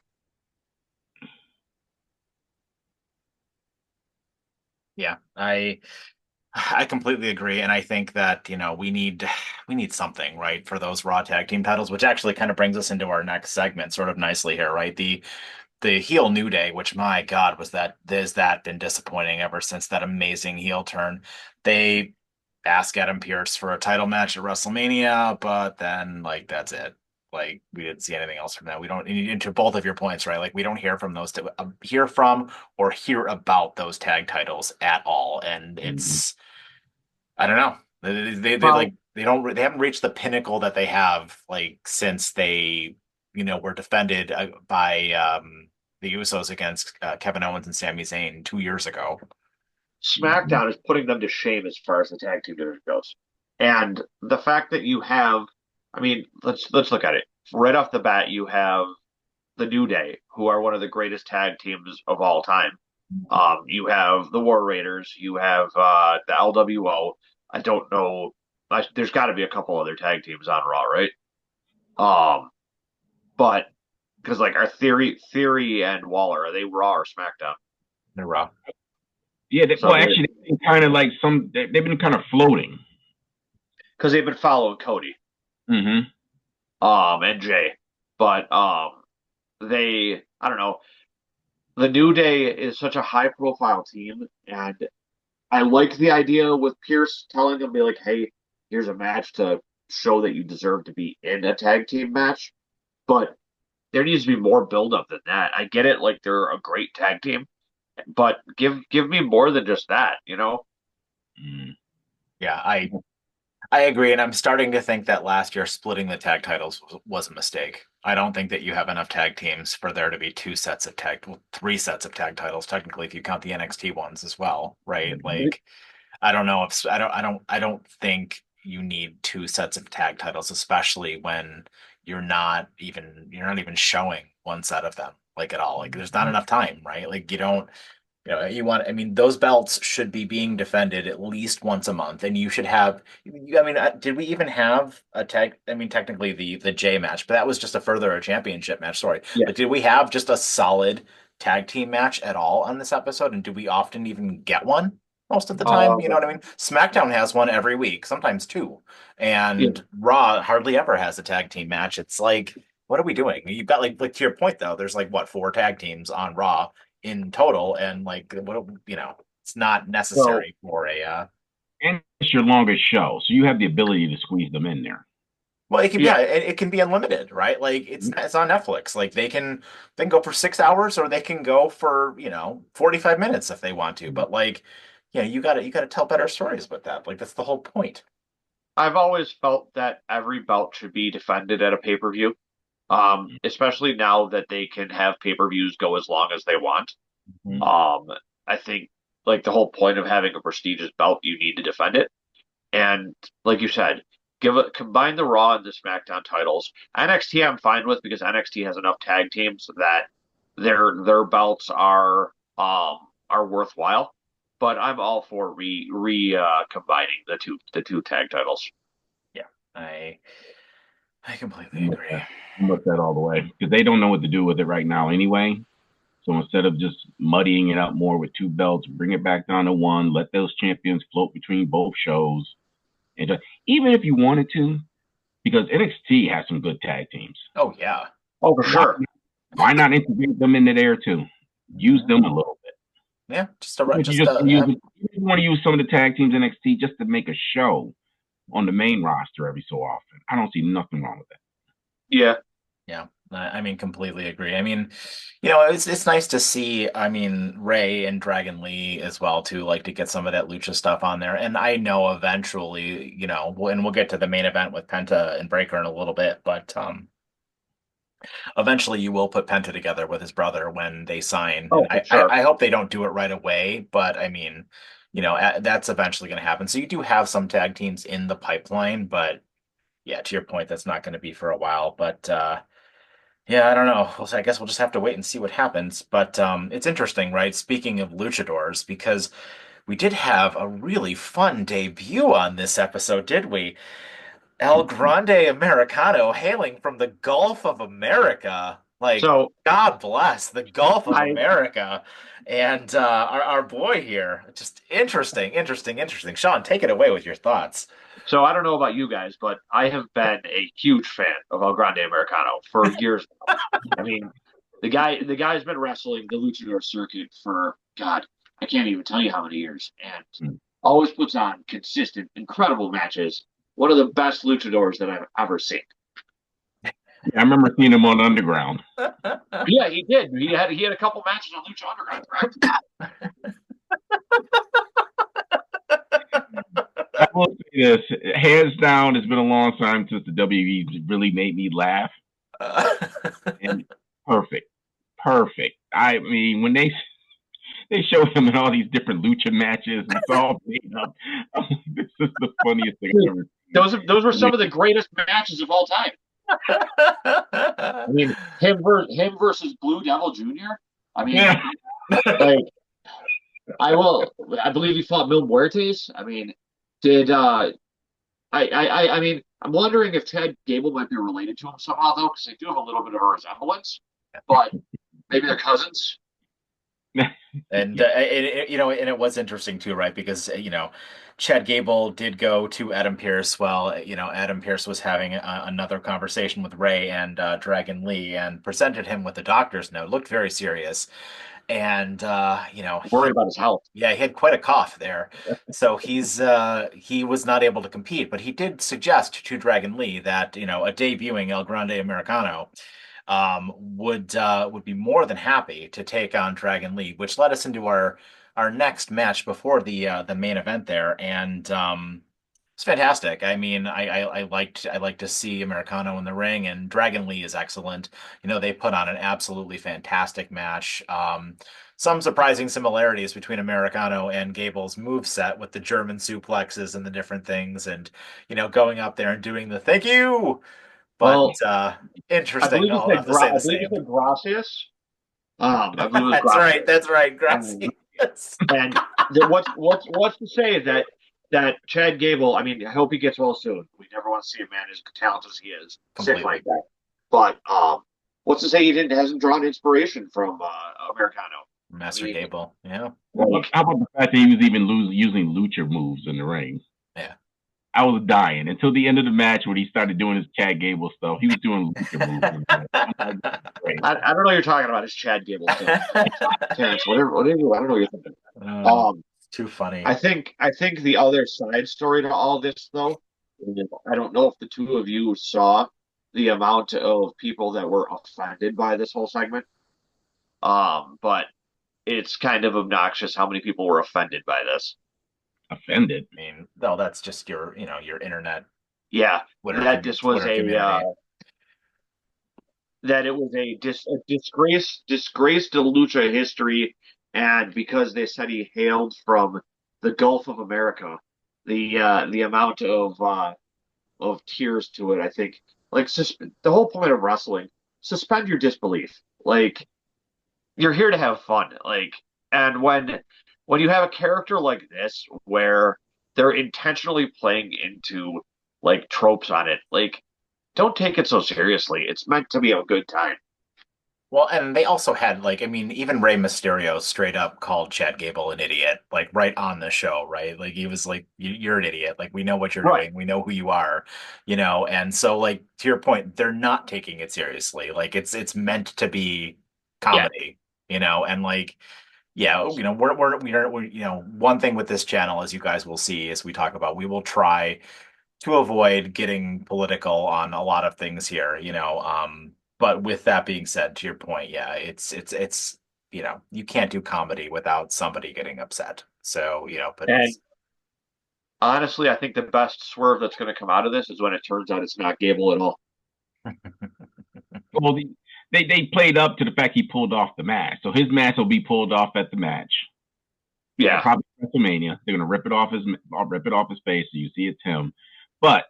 Yeah, I completely agree, and I think that we need something, right, for those Raw tag team titles, which actually kind of brings us into our next segment sort of nicely here, right? The heel New Day, which my God has that been disappointing ever since that amazing heel turn. They ask Adam Pearce for a title match at WrestleMania, but then like that's it. Like we didn't see anything else from that. We don't into both of your points, right? Like we don't hear from hear from or hear about those tag titles at all, and it's I don't know. They haven't reached the pinnacle that they have like since they were defended by the Usos against Kevin Owens and Sami Zayn 2 years ago. SmackDown is putting them to shame as far as the tag team division goes. And the fact that you have, I mean, let's look at it. Right off the bat, you have the New Day, who are one of the greatest tag teams of all time. You have the War Raiders. You have the LWO. I don't know. There's got to be a couple other tag teams on Raw, right? But because like our Theory and Waller, are they Raw or SmackDown? They're Raw. Yeah, actually, they've been kind of like they've been kind of floating because they've been following Cody, and Jay, but I don't know. The New Day is such a high-profile team, and I like the idea with Pearce telling them, be like, "Hey, here's a match to show that you deserve to be in a tag team match," but there needs to be more build-up than that. I get it, like they're a great tag team. But give me more than just that, Yeah, I agree, and I'm starting to think that last year splitting the tag titles was a mistake. I don't think that you have enough tag teams for there to be three sets of tag titles, technically, if you count the NXT ones as well, right? Like, I don't know if I don't think you need two sets of tag titles, especially when you're not even showing one set of them like at all. Like, there's not enough time, right? Like, you don't. I mean, those belts should be being defended at least once a month, and you should have. I mean, did we even have a tag? I mean, technically the J match, but that was just a championship match. Sorry, Yeah. but did we have just a solid tag team match at all on this episode? And do we often even get one? Most of the time, you know what I mean? SmackDown has one every week, sometimes two, and Raw hardly ever has a tag team match. It's like, what are we doing? You've got like to your point though. There's like what 4 tag teams on Raw in total, and like what it's not necessary for a and it's your longest show, so you have the ability to squeeze them in there. Well, it can it can be unlimited, right? Like it's on Netflix. Like they can go for 6 hours, or they can go for 45 minutes if they want to. But like, you gotta tell better stories with that. Like that's the whole point. I've always felt that every belt should be defended at a pay-per-view. Especially now that they can have pay-per-views go as long as they want. I think like the whole point of having a prestigious belt, you need to defend it. And like you said, combine the Raw and the SmackDown titles. NXT I'm fine with because NXT has enough tag teams that their belts are worthwhile. But I'm all for combining the two tag titles. Yeah, I completely agree. I'm with that all the way because they don't know what to do with it right now anyway. So instead of just muddying it up more with 2 belts, bring it back down to 1. Let those champions float between both shows. And even if you wanted to, because NXT has some good tag teams. Oh yeah. Oh, for Why, sure. why not integrate them into there too? Use them a little bit. Yeah, If you just want to use some of the tag teams in NXT just to make a show on the main roster every so often, I don't see nothing wrong with that. Yeah. Yeah, I mean, completely agree. I mean, it's nice to see. I mean, Ray and Dragon Lee as well too, like to get some of that lucha stuff on there. And I know eventually, and we'll get to the main event with Penta and Breaker in a little bit, but eventually you will put Penta together with his brother when they sign. Oh, And for sure. I hope they don't do it right away, but I mean, that's eventually going to happen. So you do have some tag teams in the pipeline, but yeah, to your point, that's not going to be for a while. But yeah, I don't know. I guess we'll just have to wait and see what happens. But it's interesting, right? Speaking of luchadors, because we did have a really fun debut on this episode, did we? El Grande Americano hailing from the Gulf of America. Like, So God bless the Gulf of I America. And our boy here. Just interesting, interesting, interesting. Sean, take it away with your thoughts. so I don't know about you guys, but I have been a huge fan of El Grande Americano for years now. I mean, the guy's been wrestling the luchador circuit for God, I can't even tell you how many years, and always puts on consistent, incredible matches. One of the best luchadors that I've ever seen. Yeah, I remember seeing him on Underground. Yeah, he did. He had a couple matches on Lucha Underground, correct? I will say this, hands down, it's been a long time since the WWE really made me laugh. And perfect, perfect. I mean, when they show him in all these different lucha matches, and it's all made up. This is the funniest thing I've ever seen. Those were some of the greatest matches of all time. I mean, him versus Blue Devil Jr. I mean, Yeah. like I believe he fought Mil Muertes. I mean, did I mean, I'm wondering if Ted Gable might be related to him somehow though, because they do have a little bit of a resemblance, but maybe they're cousins. And and it was interesting too, right? Because Chad Gable did go to Adam Pearce. Well, Adam Pearce was having another conversation with Ray and Dragon Lee, and presented him with a doctor's note. Looked very serious, and Worried about his health. yeah, he had quite a cough there. So he was not able to compete, but he did suggest to Dragon Lee that a debuting El Grande Americano would be more than happy to take on Dragon Lee, which led us into our next match before the main event there, and it's fantastic. I mean, I like to see Americano in the ring, and Dragon Lee is excellent. They put on an absolutely fantastic match. Some surprising similarities between Americano and Gable's moveset with the German suplexes and the different things, and going up there and doing the thank you. But Well, I interesting, believe he all said enough to say I the believe he same. said gracias. I believe it was That's right. gracias. That's right. Gracias. And what's to say is that Chad Gable. I mean, I hope he gets well soon. We never want to see a man as talented as he is sick Completely. like that. But what's to say he hasn't drawn inspiration from Americano? Master I mean, Gable. Yeah. like, How about the fact that he was even using lucha moves in the ring? Yeah. I was dying until the end of the match when he started doing his Chad Gable stuff. He was doing lucha moves. In the ring. I'm like, great. I don't know what you're talking about. It's Chad Gable still. Terrence, whatever. I don't know what you're thinking. Too funny. I think the other side story to all this though, is I don't know if the two of you saw the amount of people that were offended by this whole segment. But it's kind of obnoxious how many people were offended by this. Offended. I mean, no, that's just your internet Yeah, Twitter, that this was Twitter community. that it was a disgrace to lucha history, and because they said he hailed from the Gulf of America, the amount of tears to it, I think, like the whole point of wrestling, suspend your disbelief. Like you're here to have fun, like, and when you have a character like this where they're intentionally playing into like tropes on it, like don't take it so seriously. It's meant to be a good time. Well, and they also had like, I mean, even Rey Mysterio straight up called Chad Gable an idiot, like right on the show, right? Like he was like, You're an idiot. Like we know what you're Right. doing. We know who you are, you know." And so, like to your point, they're not taking it seriously. Like it's meant to be Yeah. comedy, you know, and like yeah, you know, we're you know, one thing with this channel, as you guys will see, as we talk about, we will try to avoid getting political on a lot of things here, you know. But with that being said, to your point, yeah, it's you know, you can't do comedy without somebody getting upset. So, you know, but And honestly, I think the best swerve that's going to come out of this is when it turns out it's not Gable at all. Well, they played up to the fact he pulled off the mask, so his mask will be pulled off at the match. Yeah. Probably WrestleMania. They're gonna rip it off his face, so you see it's him. But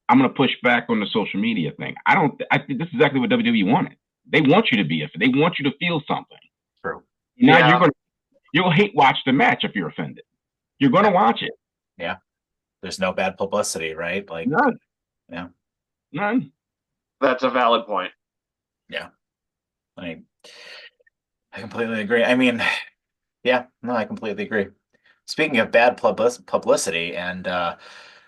I'm gonna push back on the social media thing. I don't. I think this is exactly what WWE wanted. They want you to be offended. They want you to feel something. true. Now Yeah. you'll hate watch the match if you're offended. You're gonna watch it. Yeah. There's no bad publicity, right? Like, None. yeah, None. That's a valid point. yeah. I I completely agree. I mean, yeah, no, I completely agree. Speaking of bad publicity and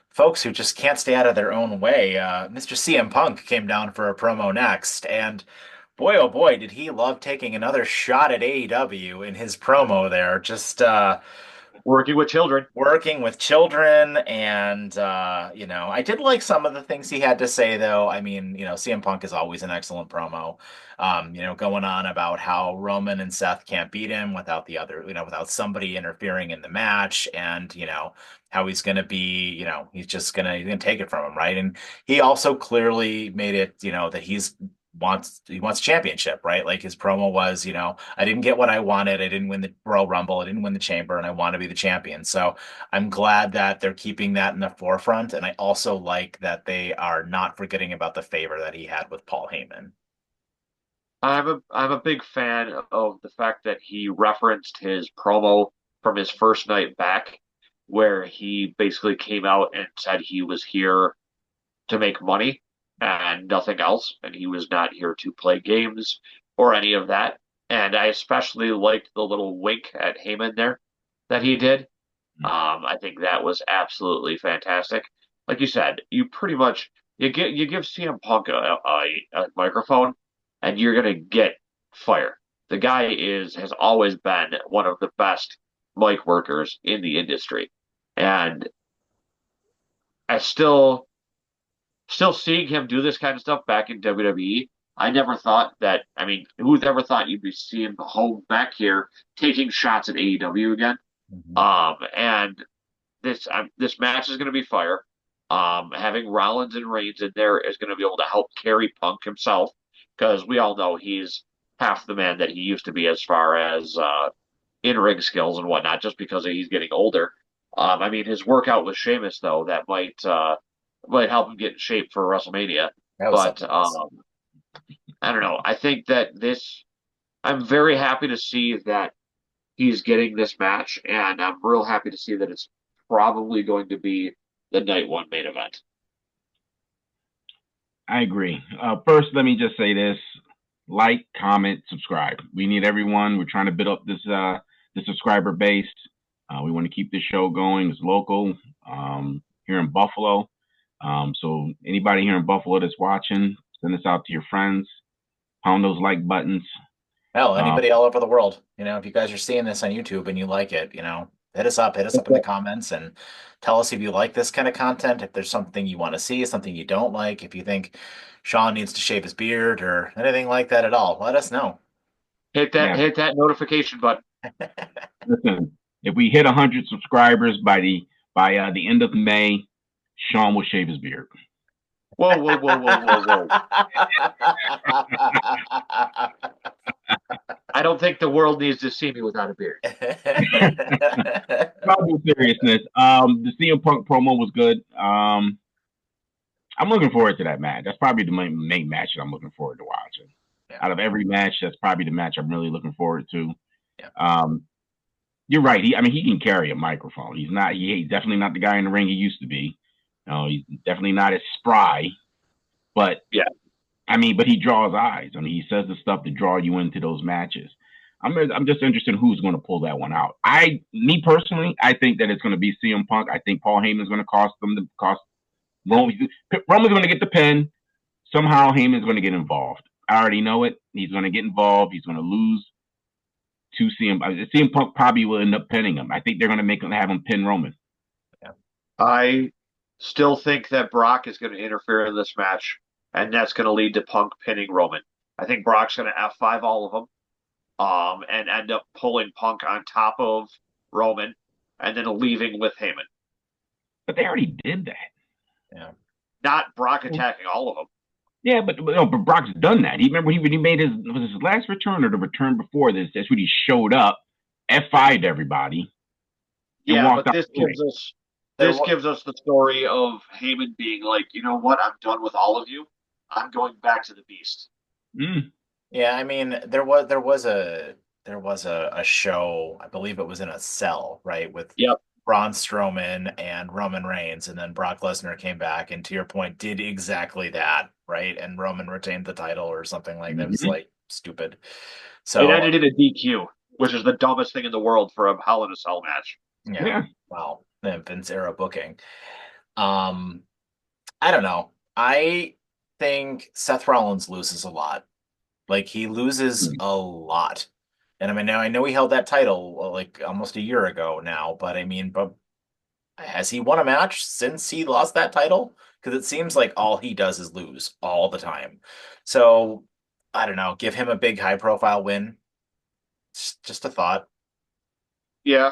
folks who just can't stay out of their own way, Mr. CM Punk came down for a promo next, and boy, oh boy, did he love taking another shot at AEW in his promo there. Just Working with children. working with children and you know, I did like some of the things he had to say though. I mean, you know, CM Punk is always an excellent promo. You know, going on about how Roman and Seth can't beat him without the other, you know, without somebody interfering in the match, and you know how he's going to be, you know, he's gonna take it from him, right? And he also clearly made it, you know, that he wants championship, right? Like his promo was, you know, I didn't get what I wanted. I didn't win the Royal Rumble. I didn't win the Chamber, and I want to be the champion. So I'm glad that they're keeping that in the forefront. And I also like that they are not forgetting about the favor that he had with Paul Heyman. I'm a big fan of the fact that he referenced his promo from his first night back, where he basically came out and said he was here to make money and nothing else, and he was not here to play games or any of that. And I especially liked the little wink at Heyman there that he did. I think that was absolutely fantastic. Like you said, you pretty much you give CM Punk a microphone, and you're gonna get fire. The guy has always been one of the best mic workers in the industry, and I still seeing him do this kind of stuff back in WWE. I never thought that. I mean, who's ever thought you'd be seeing home back here taking shots at AEW again? Mhm. And this match is going to be fire. Having Rollins and Reigns in there is going to be able to help carry Punk himself, because we all know he's half the man that he used to be as far as in-ring skills and whatnot, just because he's getting older. I mean, his workout with Sheamus though, that might help him get in shape for WrestleMania. That was But something else. I don't know. I think that I'm very happy to see that he's getting this match, and I'm real happy to see that it's probably going to be the night one main event. I agree. First, let me just say this: like, comment, subscribe. We need everyone. We're trying to build up this subscriber base. We want to keep this show going. It's local here in Buffalo. So anybody here in Buffalo that's watching, send this out to your friends. Pound those like buttons. Hell, Um, anybody all over the world, you know, if you guys are seeing this on YouTube and you like it, you know, hit us up in the comments and tell us if you like this kind of content, if there's something you want to see, something you don't like, if you think Sean needs to shave his beard or anything like that at all, let us know. yeah, Hit that notification button. listen. If we hit 100 subscribers by the end of May, Sean will shave his beard. Whoa, whoa, whoa, whoa, whoa, whoa! I don't think the world needs to see me without a beard. Probably seriousness. The CM Punk promo was good. I'm looking forward to that match. That's probably the main match that I'm looking forward to watching. Yeah. Out of every match, that's probably the match I'm really looking forward to. Yeah. You're right. I mean, he can carry a microphone. He's definitely not the guy in the ring he used to be. No, he's definitely not as spry. But yeah, I mean, but he draws eyes. I mean, he says the stuff to draw you into those matches. I'm just interested in who's going to pull that one out. Me personally, I think that it's going to be CM Punk. I think Paul Heyman's going to cost Roman. Roman's going to get the pin. Somehow Heyman's going to get involved. I already know it. He's going to get involved. He's going to lose to CM Punk probably will end up pinning him. I think they're going to have him pin Roman. Yeah. I still think that Brock is going to interfere in this match, and that's going to lead to Punk pinning Roman. I think Brock's going to F5 all of them, and end up pulling Punk on top of Roman, and then leaving with Heyman. But they already did that. Yeah. Not Brock attacking all of them. Yeah, but Brock's done that. When he made his last return or the return before this. That's when he showed up, F5'd everybody. Yeah, but this gives us the story of Heyman being like, you know what? I'm done with all of you. I'm going back to the Beast. Mm. Yeah, I mean, there was a show, I believe it was in a cell, right, with Braun Strowman and Roman Reigns, and then Brock Lesnar came back, and to your point, did exactly that, right? And Roman retained the title or something like that. It was like stupid. So it ended in a DQ, which is the dumbest thing in the world for a Hell in a Cell match. Yeah. Wow. Vince era booking. I don't know. I think Seth Rollins loses a lot. Like, he loses a lot. And I mean, now I know he held that title like almost a year ago now, but I mean, but has he won a match since he lost that title? Because it seems like all he does is lose all the time. So I don't know. Give him a big high profile win. Just a thought. Yeah.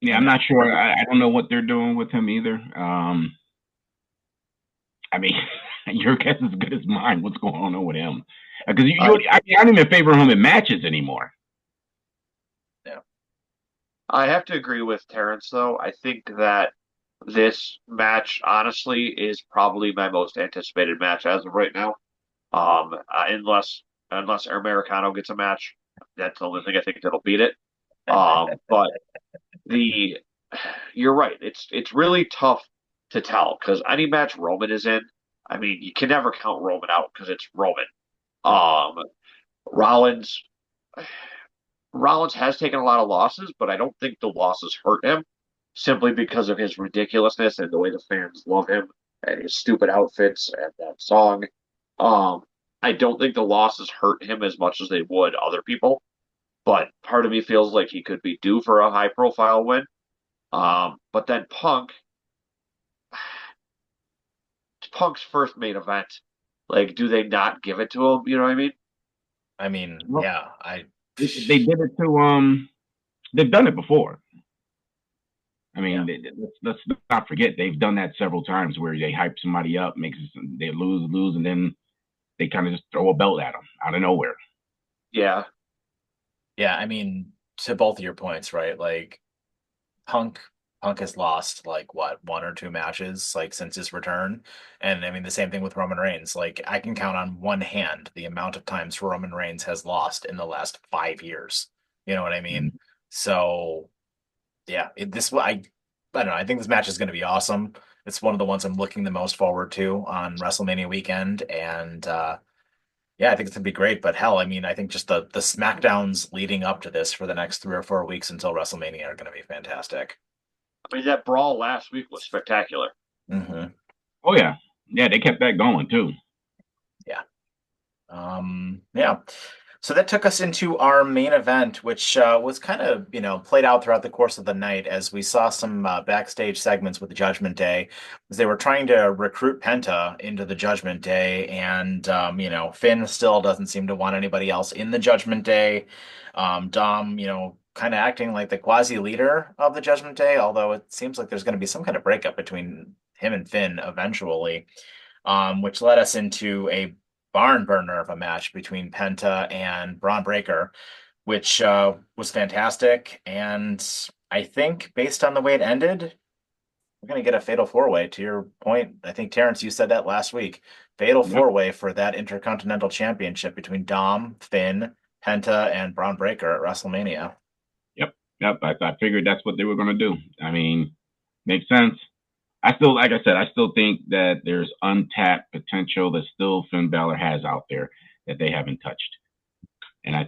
Yeah, I'm not sure. I don't know what they're doing with him either. I mean, your guess is as good as mine. What's going on with him? Because I don't even favor him in matches anymore. Yeah, I have to agree with Terrence, though. I think that this match, honestly, is probably my most anticipated match as of right now. Unless Americano gets a match, that's the only thing I think that'll beat it. But you're right. It's really tough to tell because any match Roman is in, I mean, you can never count Roman out because it's Roman. Rollins has taken a lot of losses, but I don't think the losses hurt him simply because of his ridiculousness and the way the fans love him and his stupid outfits and that song. I don't think the losses hurt him as much as they would other people, but part of me feels like he could be due for a high profile win. But then Punk's first main event. Like, do they not give it to him? You know what I mean? I mean, well, yeah, they did it to they've done it before. I mean, let's not forget they've done that several times where they hype somebody up, they lose, and then they kind of just throw a belt at them out of nowhere. Yeah. Yeah, I mean, to both of your points, right? Like, Punk has lost like what, one or two matches like since his return, and I mean the same thing with Roman Reigns. Like, I can count on one hand the amount of times Roman Reigns has lost in the last 5 years. You know what I mean? So yeah, I don't know. I think this match is going to be awesome. It's one of the ones I'm looking the most forward to on WrestleMania weekend, and yeah, I think it's gonna be great. But hell, I mean, I think just the SmackDowns leading up to this for the next 3 or 4 weeks until WrestleMania are gonna be fantastic. I mean, that brawl last week was spectacular. Mm-hmm. Oh yeah, they kept that going too. Yeah. Yeah. So that took us into our main event, which was kind of, played out throughout the course of the night as we saw some backstage segments with the Judgment Day, as they were trying to recruit Penta into the Judgment Day, and Finn still doesn't seem to want anybody else in the Judgment Day. Dom, kind of acting like the quasi leader of the Judgment Day, although it seems like there's going to be some kind of breakup between him and Finn eventually, which led us into a barn burner of a match between Penta and Braun Breaker, which was fantastic. And I think based on the way it ended, we're going to get a fatal four-way. To your point, I think, Terrence, you said that last week. Fatal four-way for that Intercontinental Championship between Dom, Finn, Penta, and Braun Breaker at WrestleMania. Yep. I figured that's what they were going to do. I mean, makes sense. I still, like I said, I still think that there's untapped potential that still Finn Balor has out there that they haven't touched. And I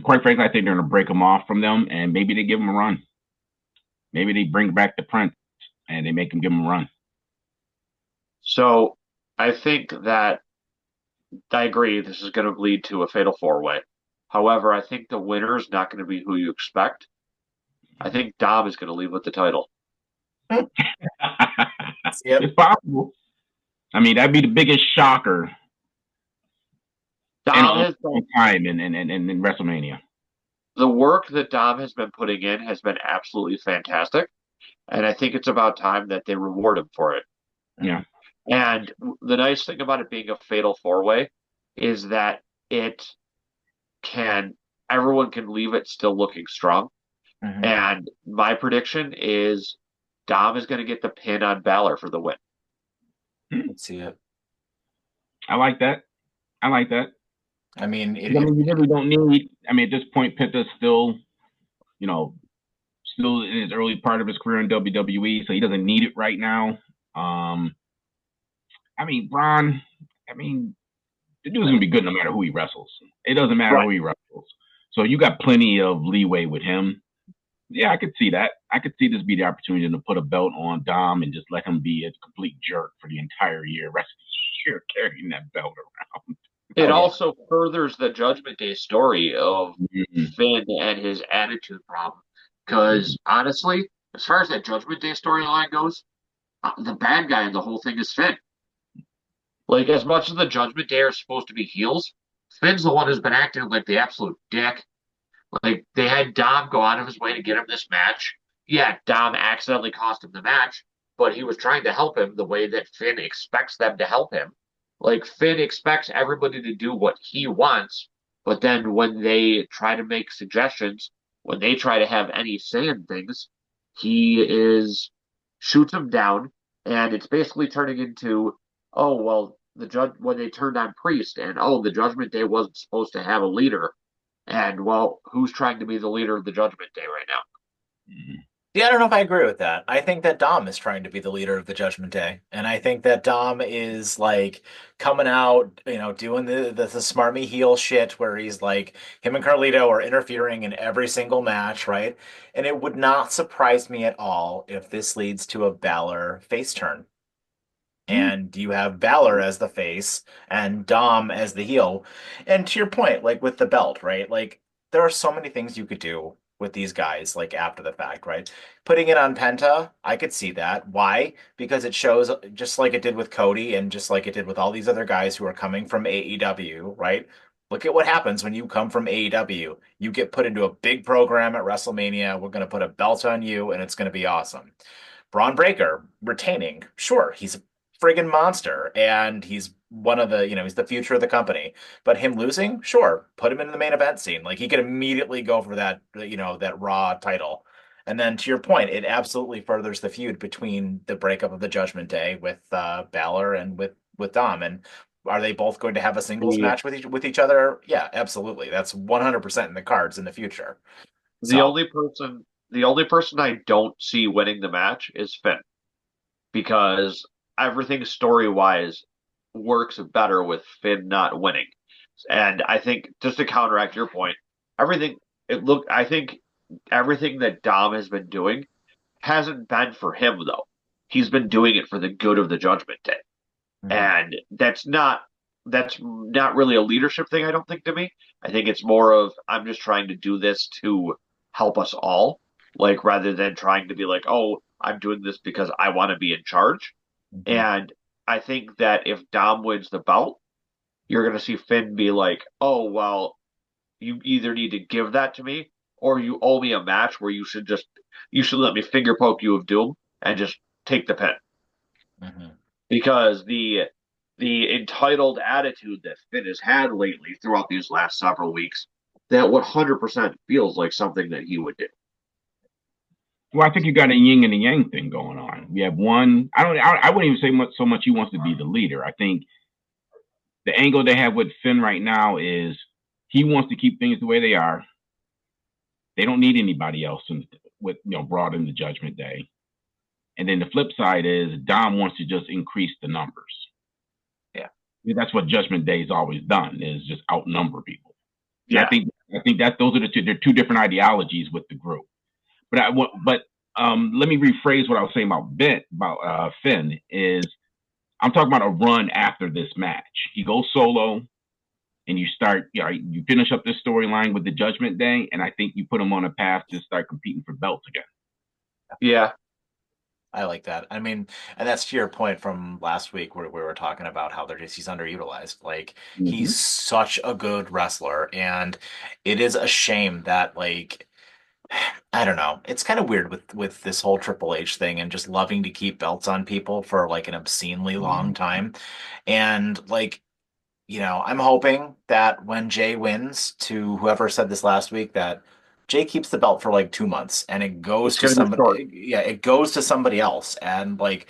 quite frankly, I think they're going to break him off from them, and maybe they give him a run. Maybe they bring back the Prince and they make him give him a run. So I think that I agree this is going to lead to a fatal four-way. However, I think the winner is not going to be who you expect. I think Dom is going to leave with the title. It's possible. I mean, that'd be the biggest shocker in a long time in WrestleMania. The work that Dom has been putting in has been absolutely fantastic, and I think it's about time that they reward him for it. Yeah. And the nice thing about it being a fatal four-way is that everyone can leave it still looking strong. Mm-hmm. And my prediction is Dom is going to get the pin on Balor for the win. Let's see it. I like that. I mean, you really don't need. I mean, at this point, Penta's still, still in his early part of his career in WWE, so he doesn't need it right now. I mean, Braun. I mean, the dude's gonna be good no matter who he wrestles. It doesn't matter who he wrestles. So you got plenty of leeway with him. Yeah, I could see that. I could see this be the opportunity to put a belt on Dom and just let him be a complete jerk for the entire year, rest of the year, carrying that belt around. It also furthers the Judgment Day story of Finn and his attitude problem. Because honestly, as far as that Judgment Day storyline goes, the bad guy in the whole thing is Finn. Like, as much as the Judgment Day are supposed to be heels, Finn's the one who's been acting like the absolute dick. Like, they had Dom go out of his way to get him this match. Yeah, Dom accidentally cost him the match, but he was trying to help him the way that Finn expects them to help him. Like, Finn expects everybody to do what he wants, but then when they try to make suggestions, when they try to have any say in things, shoots them down, and it's basically turning into, oh, well, when they turned on Priest, and the Judgment Day wasn't supposed to have a leader, and well, who's trying to be the leader of the Judgment Day right now? Yeah, I don't know if I agree with that. I think that Dom is trying to be the leader of the Judgment Day, and I think that Dom is like coming out, doing the smarmy heel shit where he's like him and Carlito are interfering in every single match, right? And it would not surprise me at all if this leads to a Balor face turn. And you have Balor as the face and Dom as the heel. And to your point, like with the belt, right? Like there are so many things you could do with these guys, like after the fact, right? Putting it on Penta, I could see that. Why? Because it shows, just like it did with Cody and just like it did with all these other guys who are coming from AEW, right? Look at what happens when you come from AEW. You get put into a big program at WrestleMania. We're going to put a belt on you, and it's going to be awesome. Braun Breaker retaining, sure, he's a friggin' monster, and he's one of the, he's the future of the company. But him losing, sure, put him in the main event scene. Like he could immediately go for that, that Raw title. And then to your point, it absolutely furthers the feud between the breakup of the Judgment Day with Balor and with Dom. And are they both going to have a singles match with each other? Yeah, absolutely. That's 100% in the cards in the future. The only person I don't see winning the match is Finn, because everything story-wise works better with Finn not winning. And I think, just to counteract your point, I think everything that Dom has been doing hasn't been for him, though. He's been doing it for the good of the Judgment Day. Mm-hmm. And that's not really a leadership thing, I don't think, to me. I think it's more of, I'm just trying to do this to help us all, like, rather than trying to be like, oh, I'm doing this because I want to be in charge. And I think that if Dom wins the belt, you're going to see Finn be like, oh, well, you either need to give that to me or you owe me a match where you should let me finger poke you of doom and just take the pin. Mm-hmm. Because the entitled attitude that Finn has had lately throughout these last several weeks, that 100% feels like something that he would do. Well, I think you got a yin and a yang thing going on. We have one. I wouldn't even say so much he wants to be the leader. I think the angle they have with Finn right now is he wants to keep things the way they are. They don't need anybody else brought in the Judgment Day. And then the flip side is Dom wants to just increase the numbers. Yeah. That's what Judgment Day's always done, is just outnumber people. And Yeah. I think that those are they're two different ideologies with the group. But let me rephrase what I was saying about Finn is I'm talking about a run after this match. He goes solo and you finish up this storyline with the Judgment Day, and I think you put him on a path to start competing for belts again. Yeah. I like that. I mean, and that's to your point from last week where we were talking about how he's underutilized. Like he's such a good wrestler, and it is a shame that like I don't know. It's kind of weird with this whole Triple H thing and just loving to keep belts on people for like an obscenely long time. And like, I'm hoping that when Jay wins, to whoever said this last week, that Jay keeps the belt for like 2 months and it goes to somebody. Yeah, it goes to somebody else. And like,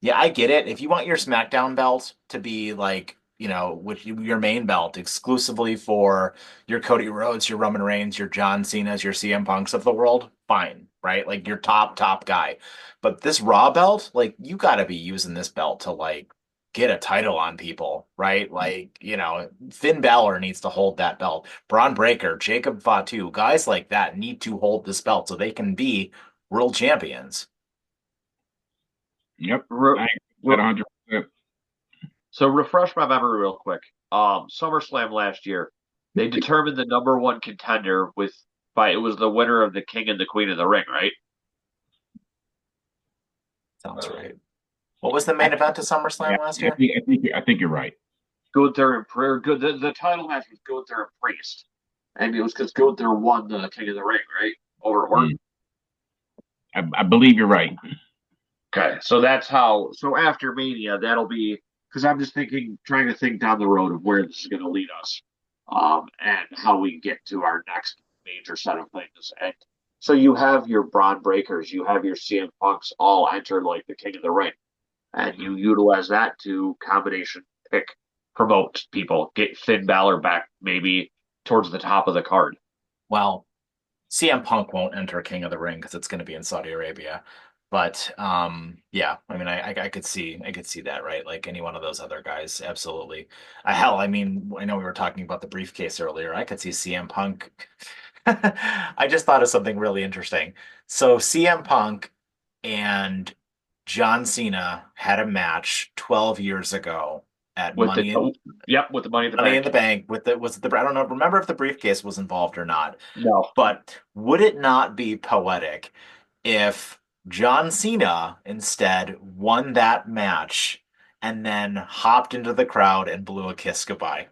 yeah, I get it. If you want your SmackDown belt to be like, with your main belt exclusively for your Cody Rhodes, your Roman Reigns, your John Cena's, your CM Punks of the world, fine, right? Like your top guy. But this Raw belt, like you got to be using this belt to like get a title on people, right? Like, Finn Balor needs to hold that belt. Braun Breaker, Jacob Fatu, guys like that need to hold this belt so they can be world champions. Yep. I agree 100%. So refresh my memory real quick. SummerSlam last year, they determined the number one contender it was the winner of the King and the Queen of the Ring, right? Sounds right. What was the main event of SummerSlam last year? I think you're right. Gunther and the title match was Gunther and Priest, and it was because Gunther won the King of the Ring, right, over Orton. I believe you're right. Okay, so that's how. So after Mania, that'll be because I'm just trying to think down the road of where this is going to lead us, and how we get to our next major set of things. And so you have your Braun Breakers, you have your CM Punks all enter like the King of the Ring, and you utilize that to combination pick, promote people, get Finn Balor back maybe towards the top of the card. Well, CM Punk won't enter King of the Ring because it's going to be in Saudi Arabia. But yeah, I mean, I could see that, right? Like any one of those other guys, absolutely. Hell, I mean, I know we were talking about the briefcase earlier. I could see CM Punk. I just thought of something really interesting. So CM Punk and John Cena had a match 12 years ago at with the Money in the Money Bank. in the Bank I don't know, remember if the briefcase was involved or not. No. But would it not be poetic if John Cena instead won that match and then hopped into the crowd and blew a kiss goodbye?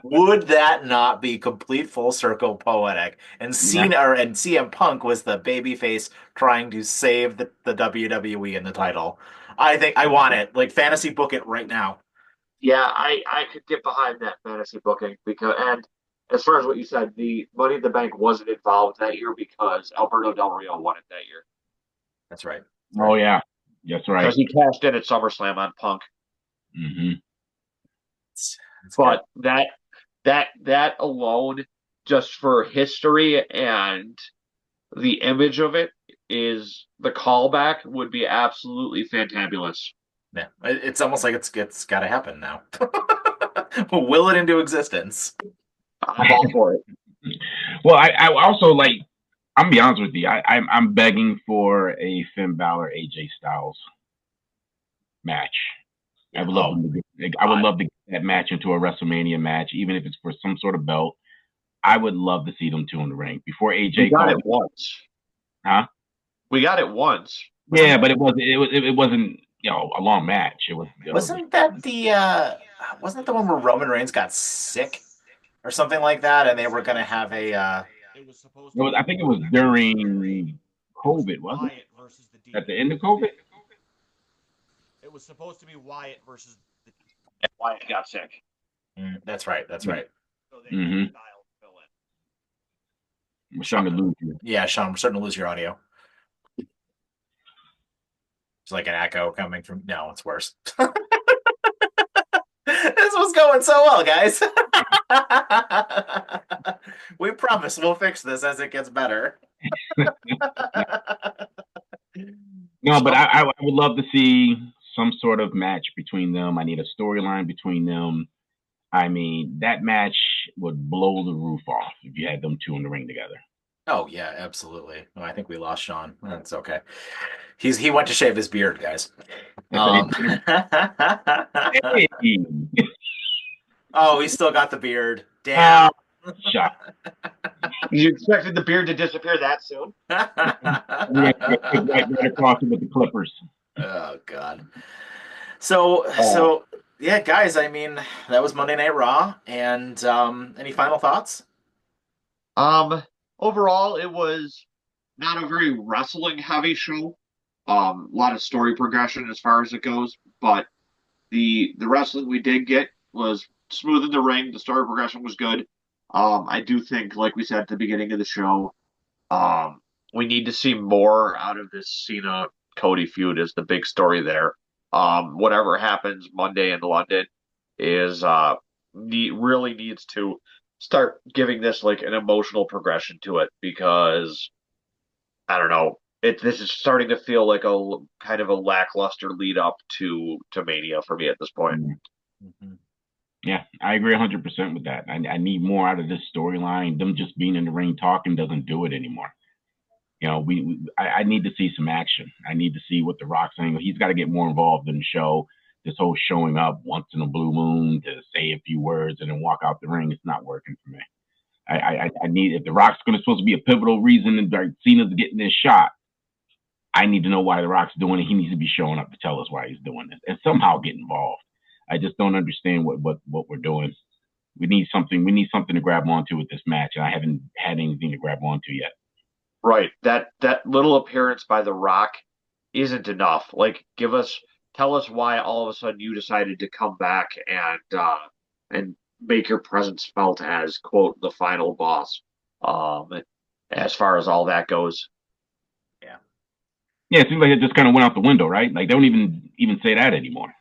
Would that not be complete full circle poetic? And CM Punk was the babyface trying to save the WWE in the title. I think I want it. Like fantasy book it right now. Yeah, I could get behind that fantasy booking and as far as what you said, the Money in the Bank wasn't involved that year because Alberto Del Rio won it that year. That's right. Oh yeah, that's right. Because he cashed in at SummerSlam on Punk. Mm-hmm. But that alone, just for history and the image of it, is the callback would be absolutely fantabulous. Yeah, it's almost like it's got to happen now. We'll will it into existence. I'm all for it. Well, I also like. I'm gonna be honest with you. I'm begging for a Finn Balor AJ Styles match. I would love to get that match into a WrestleMania match, even if it's for some sort of belt. I would love to see them two in the ring before AJ. We got it once. Huh? We got it once. Yeah, but it wasn't a long match. It was. Wasn't that the one where Roman Reigns got sick or something like that, and they were going to have a. I think it was during COVID, wasn't it? At the end of COVID. It was supposed to be Wyatt versus. Wyatt got sick. That's right. That's right. So Mm-hmm. We're starting to lose you. Yeah, Sean, we're starting to lose your audio. It's like an echo coming from. No, it's worse. This was going so well, guys. We promise we'll fix this as it gets better. No, but I would love to see some sort of match between them. I need a storyline between them. I mean, that match would blow the roof off if you had them two in the ring together. Oh yeah, absolutely. Oh, I think we lost Sean. That's okay. He went to shave his beard, guys. Hey. Oh, he still got the beard. Ah, Damn. shot. You expected the beard to disappear that soon? Right across it with the Clippers. Oh God. So yeah, guys. I mean, that was Monday Night Raw. And any final thoughts? Overall, it was not a very wrestling heavy show. A lot of story progression as far as it goes, but the wrestling we did get was smooth in the ring. The story progression was good. I do think, like we said at the beginning of the show, we need to see more out of this Cena Cody feud is the big story there. Whatever happens Monday in London is really needs to start giving this like an emotional progression to it because I don't know. This is starting to feel like a kind of a lackluster lead up to Mania for me at this point. Mm-hmm. Yeah, I agree 100% with that. I need more out of this storyline. Them just being in the ring talking doesn't do it anymore. You know, I need to see some action. I need to see what The Rock's saying. He's got to get more involved in the show. This whole showing up once in a blue moon to say a few words and then walk out the ring, it's not working for me. I need, if The Rock's supposed to be a pivotal reason and Cena's getting this shot, I need to know why The Rock's doing it. He needs to be showing up to tell us why he's doing this and somehow get involved. I just don't understand what we're doing. We need something to grab onto with this match, and I haven't had anything to grab onto yet. Right. That little appearance by The Rock isn't enough. Like, tell us why all of a sudden you decided to come back and make your presence felt as quote the final boss. As far as all that goes. Yeah, it seems like it just kind of went out the window, right? Like they don't even say that anymore.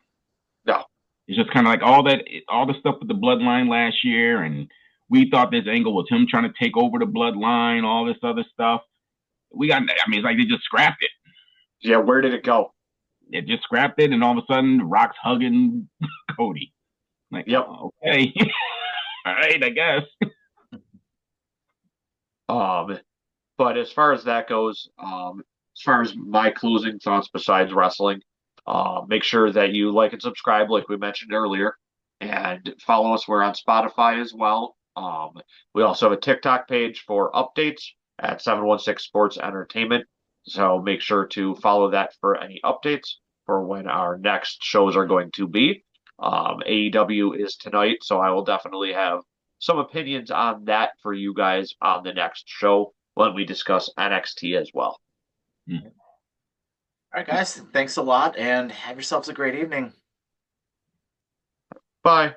No. It's just kind of like all the stuff with the bloodline last year, and we thought this angle was him trying to take over the bloodline, all this other stuff. It's like they just scrapped it. Yeah, where did it go? It just scrapped it, and all of a sudden, Rock's hugging Cody. Like, yep. Oh, okay. All right, I guess. But as far as that goes, as far as my closing thoughts besides wrestling, make sure that you like and subscribe, like we mentioned earlier, and follow us. We're on Spotify as well. We also have a TikTok page for updates at 716 Sports Entertainment. So make sure to follow that for any updates for when our next shows are going to be. AEW is tonight, so I will definitely have some opinions on that for you guys on the next show when we discuss NXT as well. Mm-hmm. All right, guys. Thanks a lot, and have yourselves a great evening. Bye.